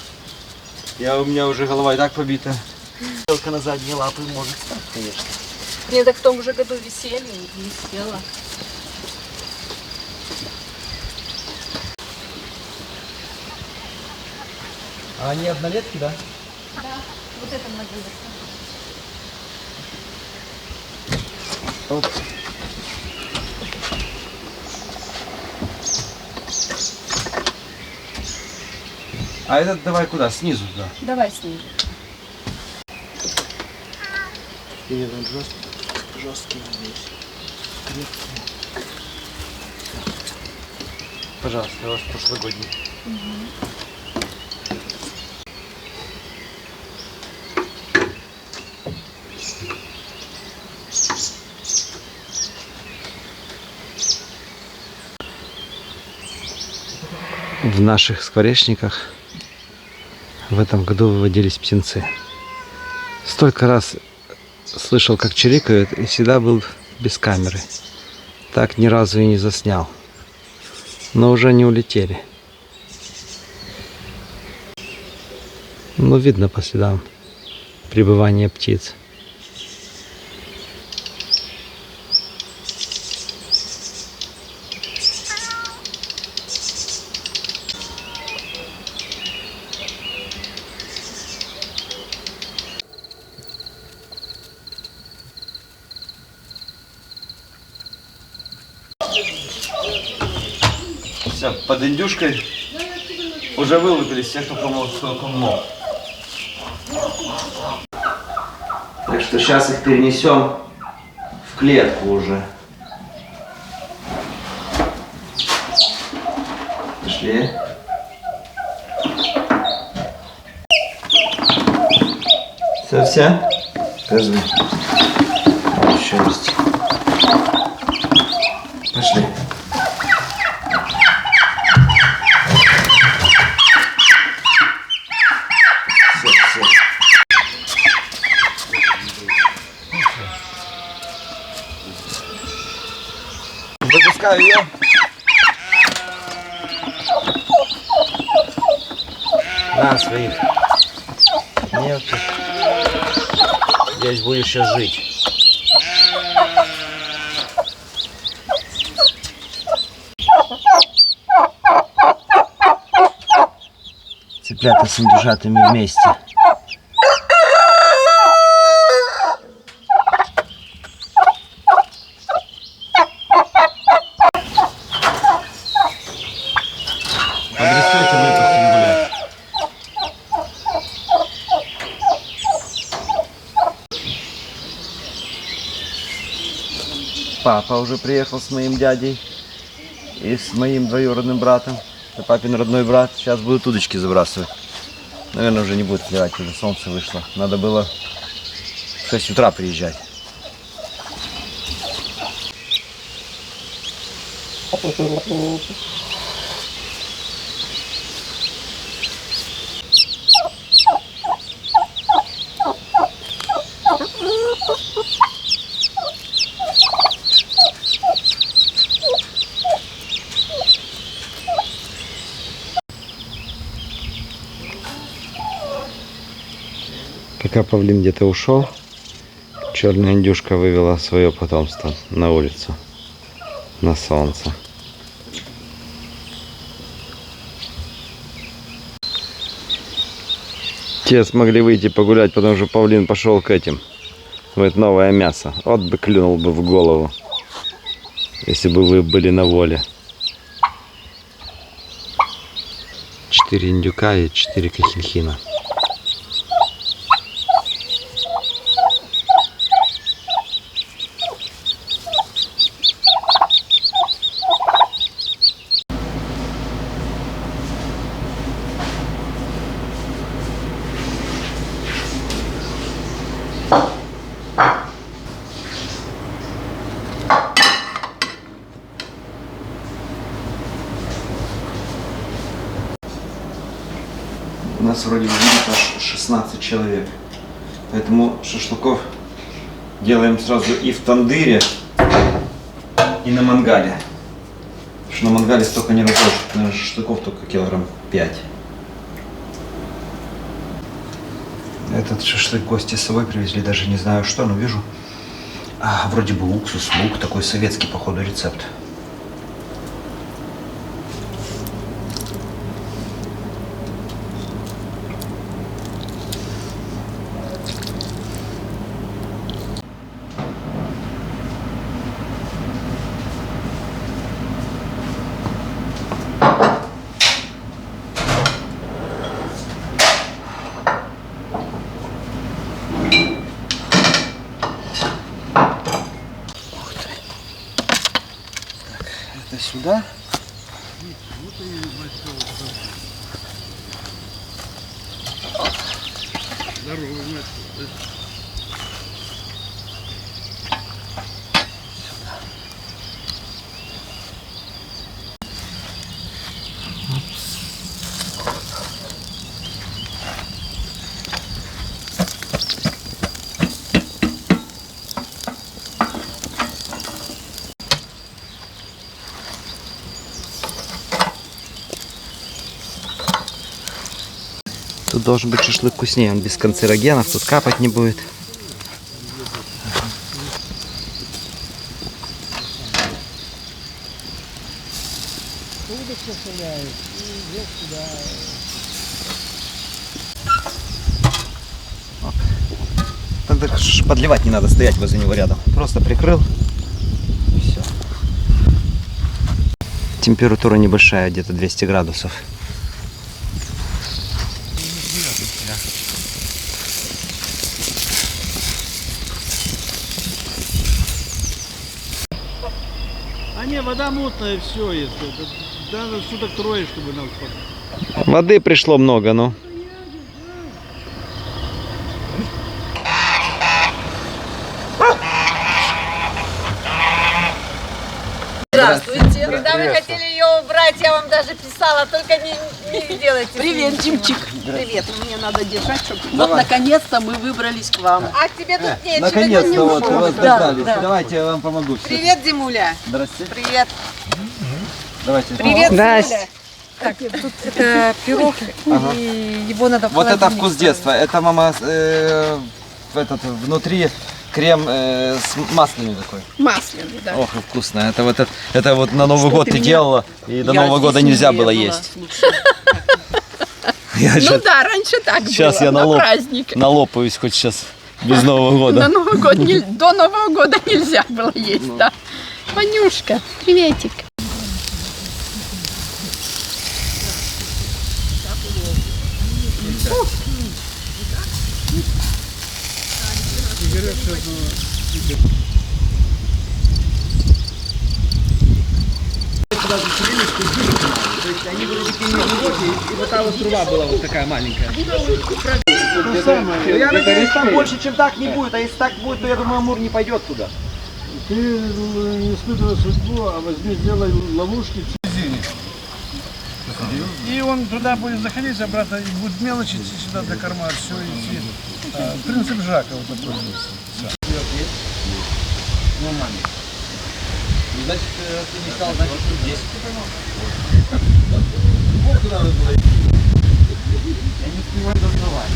У меня уже голова и так побита. Только на задние лапы может стать, конечно. Мне так в том же году веселье не села. А они однолетки, да? Вот это многолетка. Оп. А этот давай куда? Снизу, да? Давай с ним. Или он жесткий здесь. Пожалуйста, я ваш прошлогодний. В наших скворечниках в этом году выводились птенцы. Столько раз слышал, как чирикают, и всегда был без камеры. Так ни разу и не заснял. Но уже не улетели. Ну, видно по следам пребывания птиц. Все, под индюшкой уже вылупились все, кто мог. Так что сейчас их перенесем в клетку уже. Пошли. Все? Подожди. Еще есть. Пошли. Все. Выпускаю ее. На своих мелких. Здесь будешь сейчас жить. Цыплята с индюшатами вместе. Обрисуйте, выпустим гулять. Папа уже приехал с моим дядей и с моим двоюродным братом. Это папин родной брат. Сейчас будут удочки забрасывать. Наверное, уже не будет клевать, уже солнце вышло. Надо было в 6 утра приезжать. Пока павлин где-то ушел, черная индюшка вывела свое потомство на улицу, на солнце. Те смогли выйти погулять, потому что павлин пошел к этим. В это новое мясо. Вот бы клюнул бы в голову, если бы вы были на воле. 4 индюка и 4 кахельхина. У нас вроде бы аж 16 человек. Поэтому шашлыков делаем сразу и в тандыре, и на мангале. Потому что на мангале столько не разложишь. Наверное, шашлыков только килограмм 5. Этот шашлык гости с собой привезли, даже не знаю что, но вижу. Вроде бы уксус, лук, такой советский, походу, рецепт. Это сюда. Тут должен быть шашлык вкуснее, он без канцерогенов, тут капать не будет. Оп. Тогда подливать не надо, стоять возле него рядом. Просто прикрыл. Все. Температура небольшая, где-то 200 градусов. А не, вода мутная, все, если это, даже суток трое, чтобы нам хватило. Воды пришло много, ну. Здравствуйте. Когда вы хотели ее убрать, я вам даже писала, только не делайте. Привет, Димчик. Привет. Мне надо держать, чтобы... Вот, наконец-то мы выбрались к вам. А к тебе тут нечего. Наконец-то вот вы вас Да, дождались. да. Давайте я вам помогу. Привет, Димуля. Здравствуйте. Привет. Давайте. Привет, Здрасте. Димуля. Так, тут это пирог, и его надо в Вот это холодильник вкус ставить. детства. Это мама внутри крем с масляный такой. Масляный, да. Ох, и вкусно. Это вот на Новый Что год ты ты меня- делала, и до Я Нового здесь года не нельзя было была, есть. слушай. Я Ну щас да, раньше так Сейчас было, я на налоп- праздник. налопаюсь хоть сейчас без Нового На года. Новый год до Нового года нельзя было есть, да. Ванюшка, приветик. И вот та вот труба была вот такая маленькая. Я надеюсь, там больше, чем так не будет. А если так будет, то я думаю, Амур не пойдет туда. Ты не испытывай судьбу, а возьми, сделай ловушки в середине. И он туда будет заходить, обратно и будет мелочить сюда до корма, все идти. Принцип Жака вот такой есть. Нормально. Значит, ты не стал, значит, тут здесь. Я не успеваю доставать.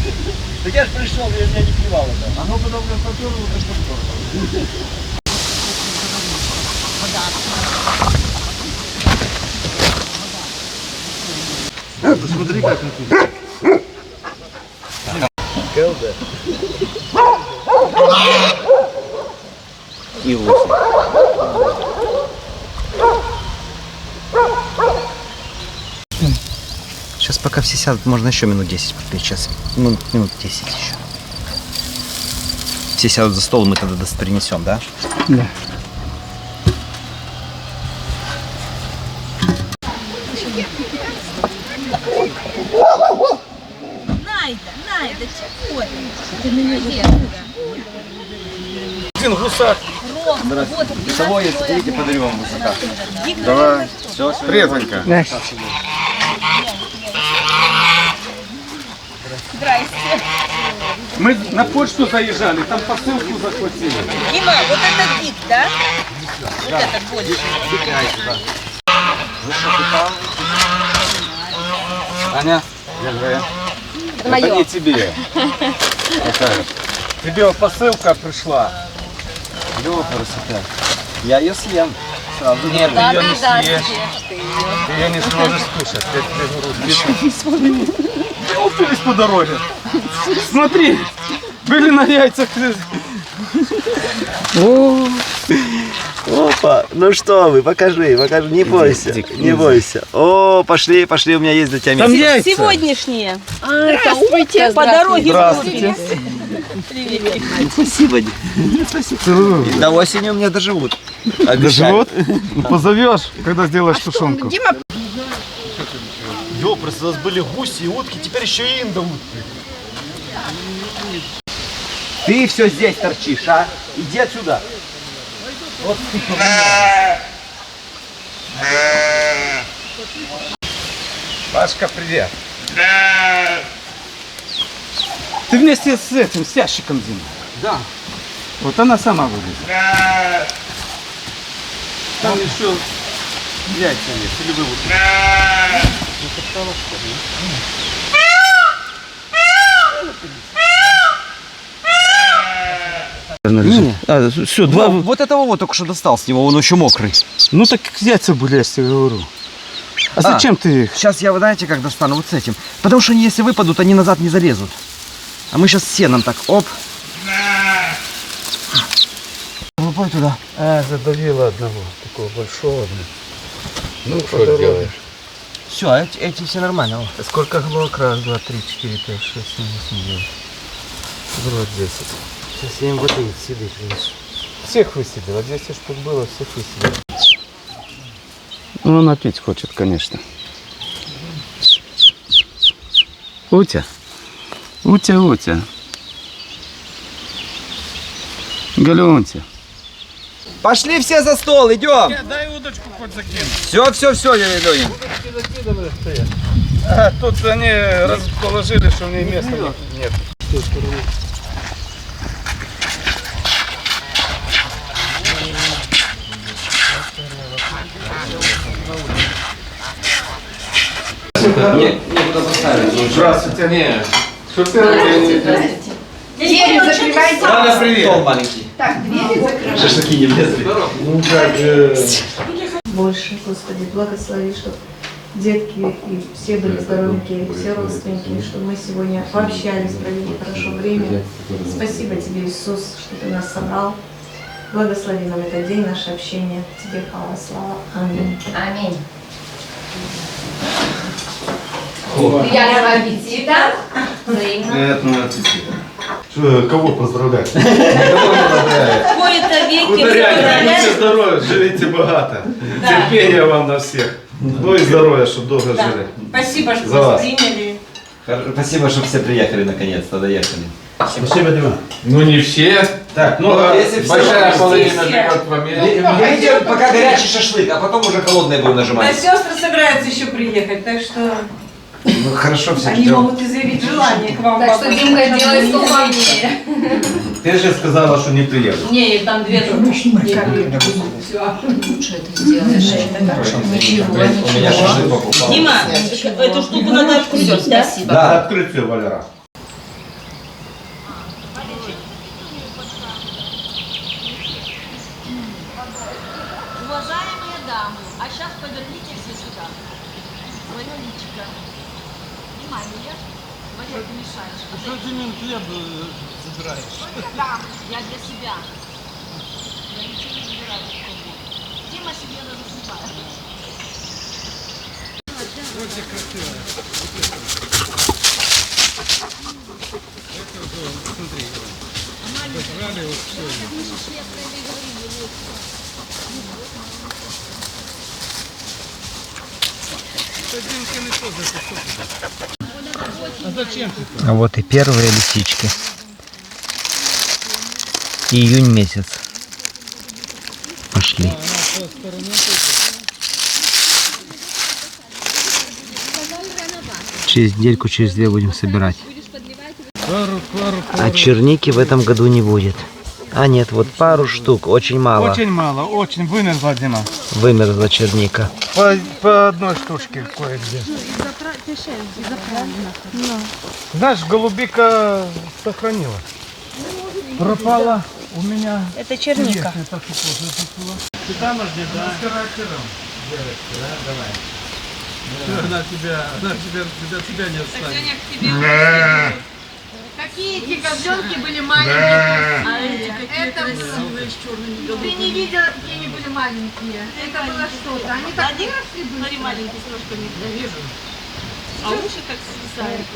Так я же пришел, я меня не плевал это. Оно потом как поперло, как поперло. Посмотри, как он тут. И гуси. Сейчас пока все сядут, можно еще минут 10 попить. Сейчас минут 10 еще. Все сядут за стол, мы тогда принесем, да? Да. Один гусак. Здравствуйте. Того, если хотите, подарю вам гусака. Давай. Все, Резанька. Мы на почту заезжали, там посылку захватили. Дима, вот это дик, да? Вот этот больше. Аня, держи. Это мое. Не тебе. Тебе посылка пришла. Ёпарасоте. Я ее съем. Сразу. Нет, ты Да, ее да, не да, съешь. тебе. Ты ее не сможешь кушать. Я тебе говорю, упились по дороге. Смотри, были на яйцах. Опа, ну что вы, покажи, не бойся, не бойся. О, пошли, у меня есть для тебя Там место. яйца. Сегодняшние. Здравствуйте. По дороге Здравствуйте. Спасибо. Целую. До осени у меня доживут. Доживут? Позовешь, когда сделаешь тушенку. Дима, Ёпрст, у нас были гуси и утки, теперь еще и индоутки. Ты все здесь торчишь, а? Иди отсюда. Вот ты Пашка, привет. Ты вместе с этим, с ящиком, Дима? Да. Вот она сама вылезет. Там еще яйца есть, или вывод. Все, вот этого вот только что достал с него, он еще мокрый. Ну так яйца были, я тебе говорю. А зачем ты их? Сейчас я, вы знаете, как достану? Вот с этим. Потому что они, если выпадут, они назад не залезут. А мы сейчас с сеном так, оп. Лупай туда. А, задавила одного, такого большого. Ну, что делаешь? Все, эти все нормально. Сколько глок? Раз, два, три, 4, 5, 6, 7, 8, 9. Было 10. Сейчас я им вот эти седы принесу. Всех высидел. 200 штук было, всех высидел. Ну, она пить хочет, конечно. Утя. Утя, Утя. Галюнтя. Пошли все за стол, идем. Дай удочку хоть закину. Все, Леня. А, тут они расположили, что у меня места нет. Здравствуйте. Не. Что ты делаете? Двери закрывайте. Ладно, привет. Стол маленький. Так, двери закрывайте. Шашлыки не влезли. Ну как Больше, Господи, благослови, чтобы детки и все были здоровенькие, все родственники, чтобы мы сегодня пообщались, провели хорошо время. Спасибо Тебе, Иисус, что Ты нас собрал. Благослови нам этот день, наше общение. Тебе хвала, слава. Аминь. Аминь. Приятного аппетита. приятного аппетита. Кого поздравлять? Кои-то веки Будьте здоровы, живите богато. Терпения вам на всех. Ну и здоровья, чтобы долго жили. Спасибо, что За вас. приняли. Спасибо, что все приехали наконец-то, доехали. Спасибо, Дима. Ну не все. Так, ну если все большая равно половина все. живет в Америке. Видите, пока горячий шашлык, а потом уже холодные будем Да, нажимать. сестры собираются еще приехать, так что Ну хорошо, все они ждем. могут изъявить желание к вам Так что, попасть. Димка, делай скромнее. Ты же сказала, что не приеду. Не, их там две только. Лучше это сделаешь. У меня шашлык покупал. Дима, эту штуку надо открутить, да? Спасибо. Да, открытие, Валера. Уважаемые дамы, а сейчас поверните все сюда. Свое личико. Внимание. Валер, ты мешаешь. Что ты мне хлеб забираешь? Да, я для себя. Я ничего не забираю. Дима себе надо засыпать. А зачем ты? А вот и первые лисички. Июнь месяц. Пошли. Через недельку, через две будем собирать. А черники в этом году не будет. А нет, вот пару штук, очень мало. Очень мало, очень вымерзла, Дима. Вымерзла черника. По одной штучке кое-где. Знаешь, голубика сохранила. Пропала у меня. Это черника. Ты там аж где-то, да? С характером. Давай. Она тебя не оставит. Какие эти козленки были маленькие? Это было... Ты не видела, какие они были маленькие? Это было что-то. Они так выросли были. Смотри, маленький с ножками. Я вижу. А уши так свисают.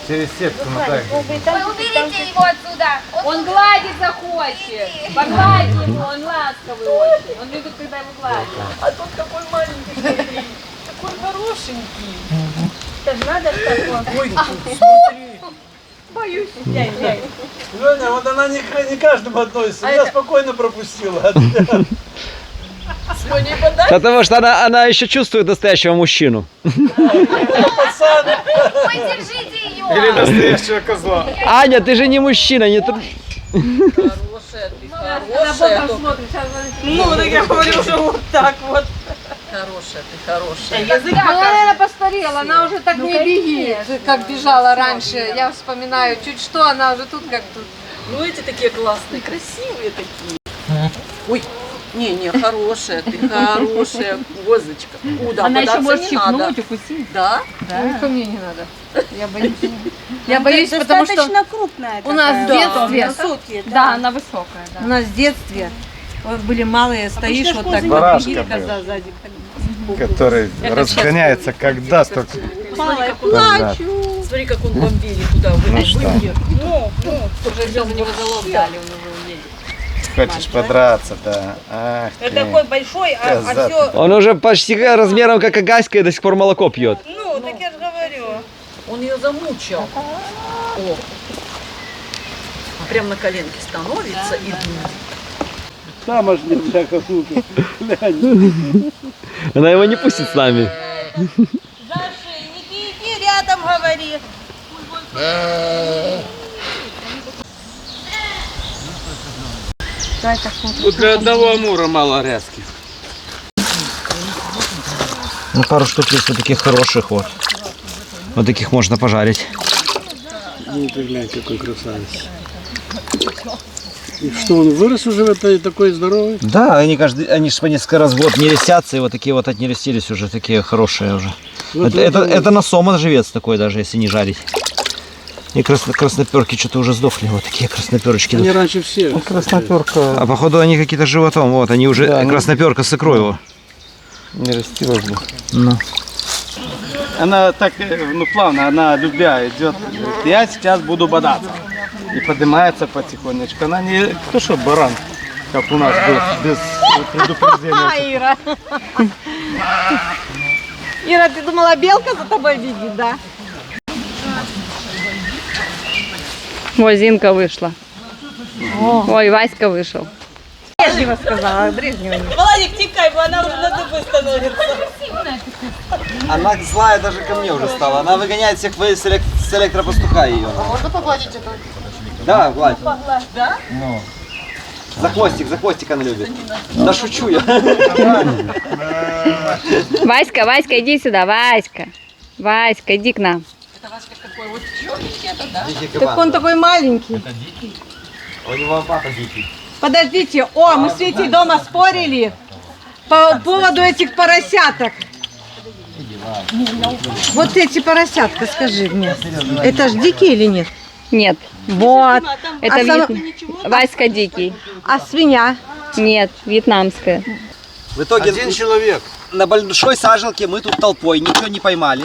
Через сетку мотаем. Вы уберите его отсюда. Он гладиться хочет. Погладь его, он ласковый очень. Он любит, когда его гладят. А тут какой маленький, смотри. Такой хорошенький. Это же надо такой. Ой, смотри. Боюсь. Дай. Леня, вот она не каждому относится. Я спокойно пропустила. А тебя? Потому что она еще чувствует настоящего мужчину. Пацан Подержите ее. или настоящего козла. Аня, ты же не мужчина, не тру... Хорошая ты, хорошая. Ну, так я говорю уже вот так вот. Хорошая ты, хорошая. Она, наверное, постарела. Она уже так не бегит, как бежала раньше. Я вспоминаю, чуть что, она уже тут как тут. Ну эти такие классные, красивые такие. Ой, не, хорошая ты, хорошая козочка. Да, она еще может чихнуть, укусить. Да? Только мне не надо. Я боюсь. Я боюсь, потому что крупная. у нас в детстве... Высокие, Да, она высокая, У нас в детстве были малые, стоишь вот так, Барашка и был. коза сзади. который разгоняется как даст, только Мама, я плачу. Смотри, как он бомбили туда. Ну что? Уже все за него залог дали, он уже уедет. Хочешь подраться, да. Ах ты. Такой большой, а Коза все... Он уже почти размером как агайская, до сих пор молоко пьет. Ну, так я же говорю. Он ее замучил. О. Прям на коленке становится и дует. Там аж нельзя какую-то. Глянь. Она его не пустит с нами. Зашейник, иди рядом, говори. Вот для одного амура мало резких. Ну, пару штук есть вот таких хороших вот. Вот таких можно пожарить. Ну ты глянь, какой красавец. И что, он вырос уже в этой такой здоровый? Да, они они ж по несколько раз в год нерестятся, и вот такие вот отнерестились уже, такие хорошие уже. Вот Это на сома живец такой даже, если не жарить. И красноперки что-то уже сдохли, вот такие красноперочки. Они раньше все. Красноперка. А походу они какие-то животом, вот, они уже, Да, красноперка с икрой его. Не растилась бы. Ну. Она так, ну плавно, она любя идет. Я сейчас буду бодаться. И поднимается потихонечку. Она не то, что баран, как у нас, без предупреждения. Ира. Ира, ты думала, белка за тобой бегит, да? Ой, Зинка вышла. Ой, Васька вышел. Брежнева сказала, Брежнева. Владик, тикай, она уже на дыбы становится. Она злая даже ко мне уже стала. Она выгоняет всех с электропастуха ее. Можно погладить это? Да, гладь. Да? Ну. За хвостик она любит. Да шучу я. Васька, Васька, иди сюда, Васька. Васька, иди к нам. Это Васька какой? Вот черненький это, да? Дикий Так кабан. он такой маленький. У него папа дикий. Подождите, мы с Витей дома спорили по поводу этих поросяток. Вот эти поросятка, скажи мне, это ж дикие или нет? Нет, Вот. это Васька дикий. А свинья? Нет, вьетнамская. В итоге Один человек. на большой сажалке мы тут толпой ничего не поймали.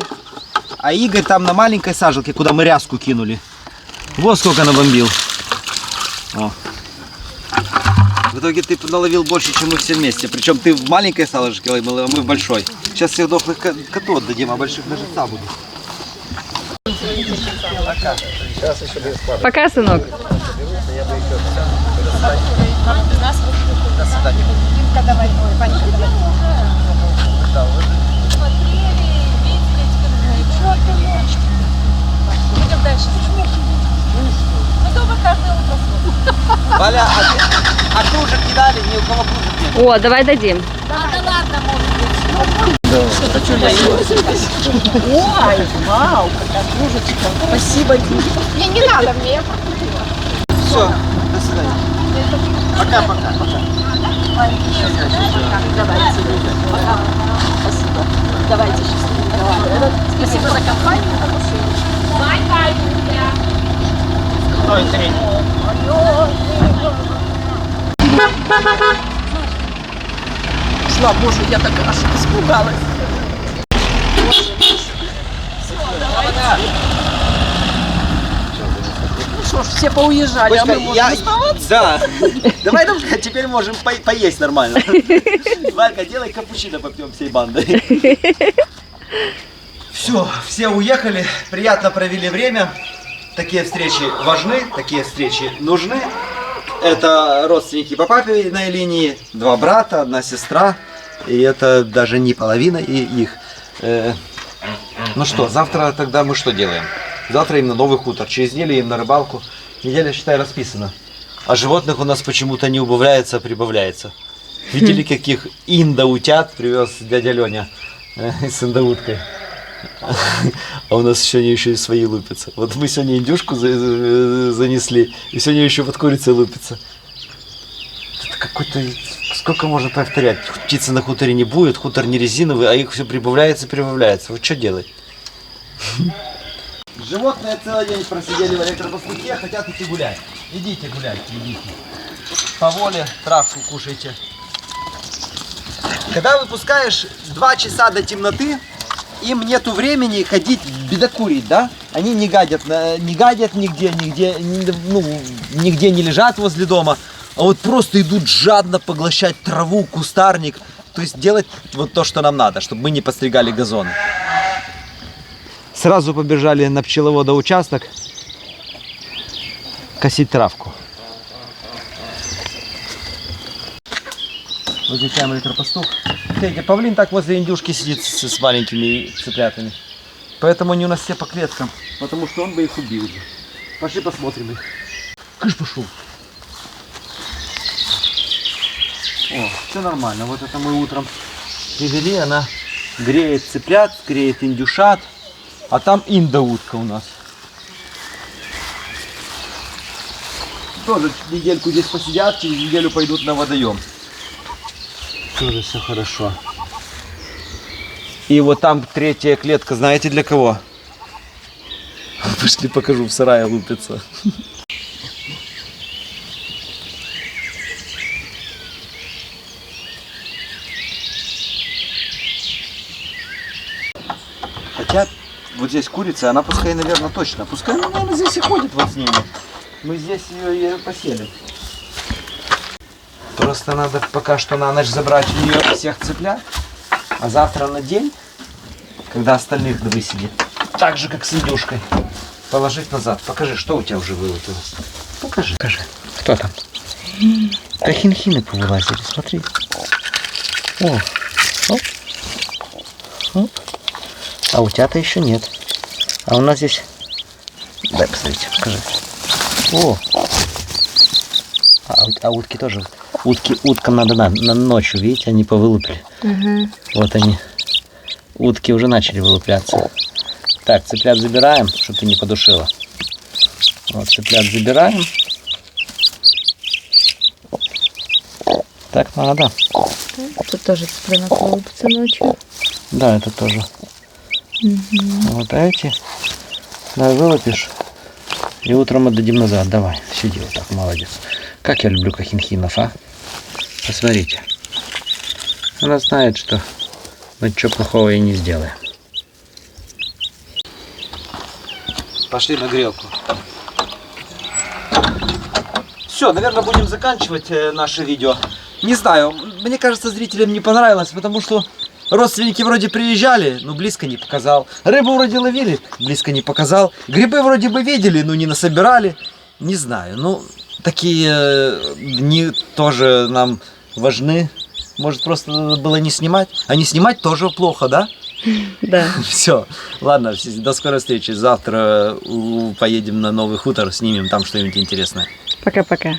А Игорь там на маленькой сажалке, куда мы ряску кинули. Вот сколько набомбил. О. В итоге ты наловил больше, чем мы все вместе. Причем ты в маленькой сажалке ловил, а мы в большой. Сейчас всех дохлых котов отдадим, а больших на живца будут. Пока, сынок. Идем дальше. Мы дома каждое утро. Валя, а кружек не дали? Ни у кого кружек нет. О, давай дадим. Да ладно, может быть. Ой, вау, какая кружечка. Спасибо, Дим. Мне не надо, мне я Все, до свидания. Пока. Давайте, пока. Спасибо. Давайте, счастливо. Спасибо за компанию. Бай-бай, друзья. Шла, боже, я так аж испугалась. Ну что ж, все поуезжали, а мы можем оставаться? Да. Давай теперь можем поесть нормально. Валька, делай капучино, попьем всей бандой. Все уехали, приятно провели время. Такие встречи важны, такие встречи нужны. Это родственники по папиной линии, 2 брата, 1 сестра. И это даже не половина их. Ну что, завтра тогда мы что делаем? Завтра им на новый хутор, через неделю им на рыбалку. Неделя, считай, расписана. А животных у нас почему-то не убавляется, а прибавляется. Видели, каких индоутят привез дядя Леня с индоуткой? А у нас сегодня еще и свои лупятся. Вот мы сегодня индюшку занесли, и сегодня еще под курицей лупится. Это какой-то... Сколько можно повторять? Птицы на хуторе не будет, хутор не резиновый, а их все прибавляется и прибавляется. Вот что делать? Животные целый день просидели в электропастухе, хотят идти гулять. Идите гулять, идите. По воле травку кушайте. Когда выпускаешь 2 часа до темноты, им нету времени ходить бедокурить, да? Они не гадят нигде не лежат возле дома, а вот просто идут жадно поглощать траву, кустарник, то есть делать вот то, что нам надо, чтобы мы не постригали газоны. Сразу побежали на пчеловода участок косить травку. Выключаем электропастух. Смотрите, павлин так возле индюшки сидит с маленькими цыплятами. Поэтому они у нас все по клеткам. Потому что он бы их убил. Пошли посмотрим их. Кыш пошел. О, все нормально. Вот это мы утром привели. Она греет цыплят, греет индюшат. А там индоутка у нас. Тоже недельку здесь посидят, через неделю пойдут на водоем. Тоже все хорошо. И вот там 3-я клетка, знаете для кого? Пошли покажу, в сарае лупится. Хотя вот здесь курица, она пускай, наверное, точно. Пускай она, наверное, здесь и ходит вот с ними. Мы здесь ее и поселим. Просто надо пока что на ночь забрать у нее всех цыплят, а завтра на день, когда остальных высидит, так же как с индюшкой, положить назад. Покажи, что у тебя уже вылупилось. Покажи. Кто там? Кахинхины повылазили, смотри. О, оп. Оп. А у тебя-то еще нет. А у нас здесь... Дай посмотрите, покажи. О! А утки тоже. Уткам надо на ночью, видите, они повылупили. Угу. Вот они. Утки уже начали вылупляться. Так, цыплят забираем, чтобы ты не подушила. Вот, цыплят забираем. Так надо. Тут тоже цыпленок вылупится ночью. Да, это тоже. Угу. Вот эти. Да, вылупишь. И утром отдадим назад. Давай, сиди вот так, молодец. Как я люблю кахинхинов, а? Посмотрите. Она знает, что мы ничего плохого ей не сделаем. Пошли на грелку. Все, наверное, будем заканчивать наше видео. Не знаю, мне кажется, зрителям не понравилось, потому что родственники вроде приезжали, но близко не показал. Рыбу вроде ловили, близко не показал. Грибы вроде бы видели, но не насобирали. Не знаю, ну, такие дни тоже нам важны. Может, просто надо было не снимать? А не снимать тоже плохо, да? Да. Все, ладно, до скорой встречи. Завтра поедем на Новый хутор, снимем там что-нибудь интересное. Пока-пока.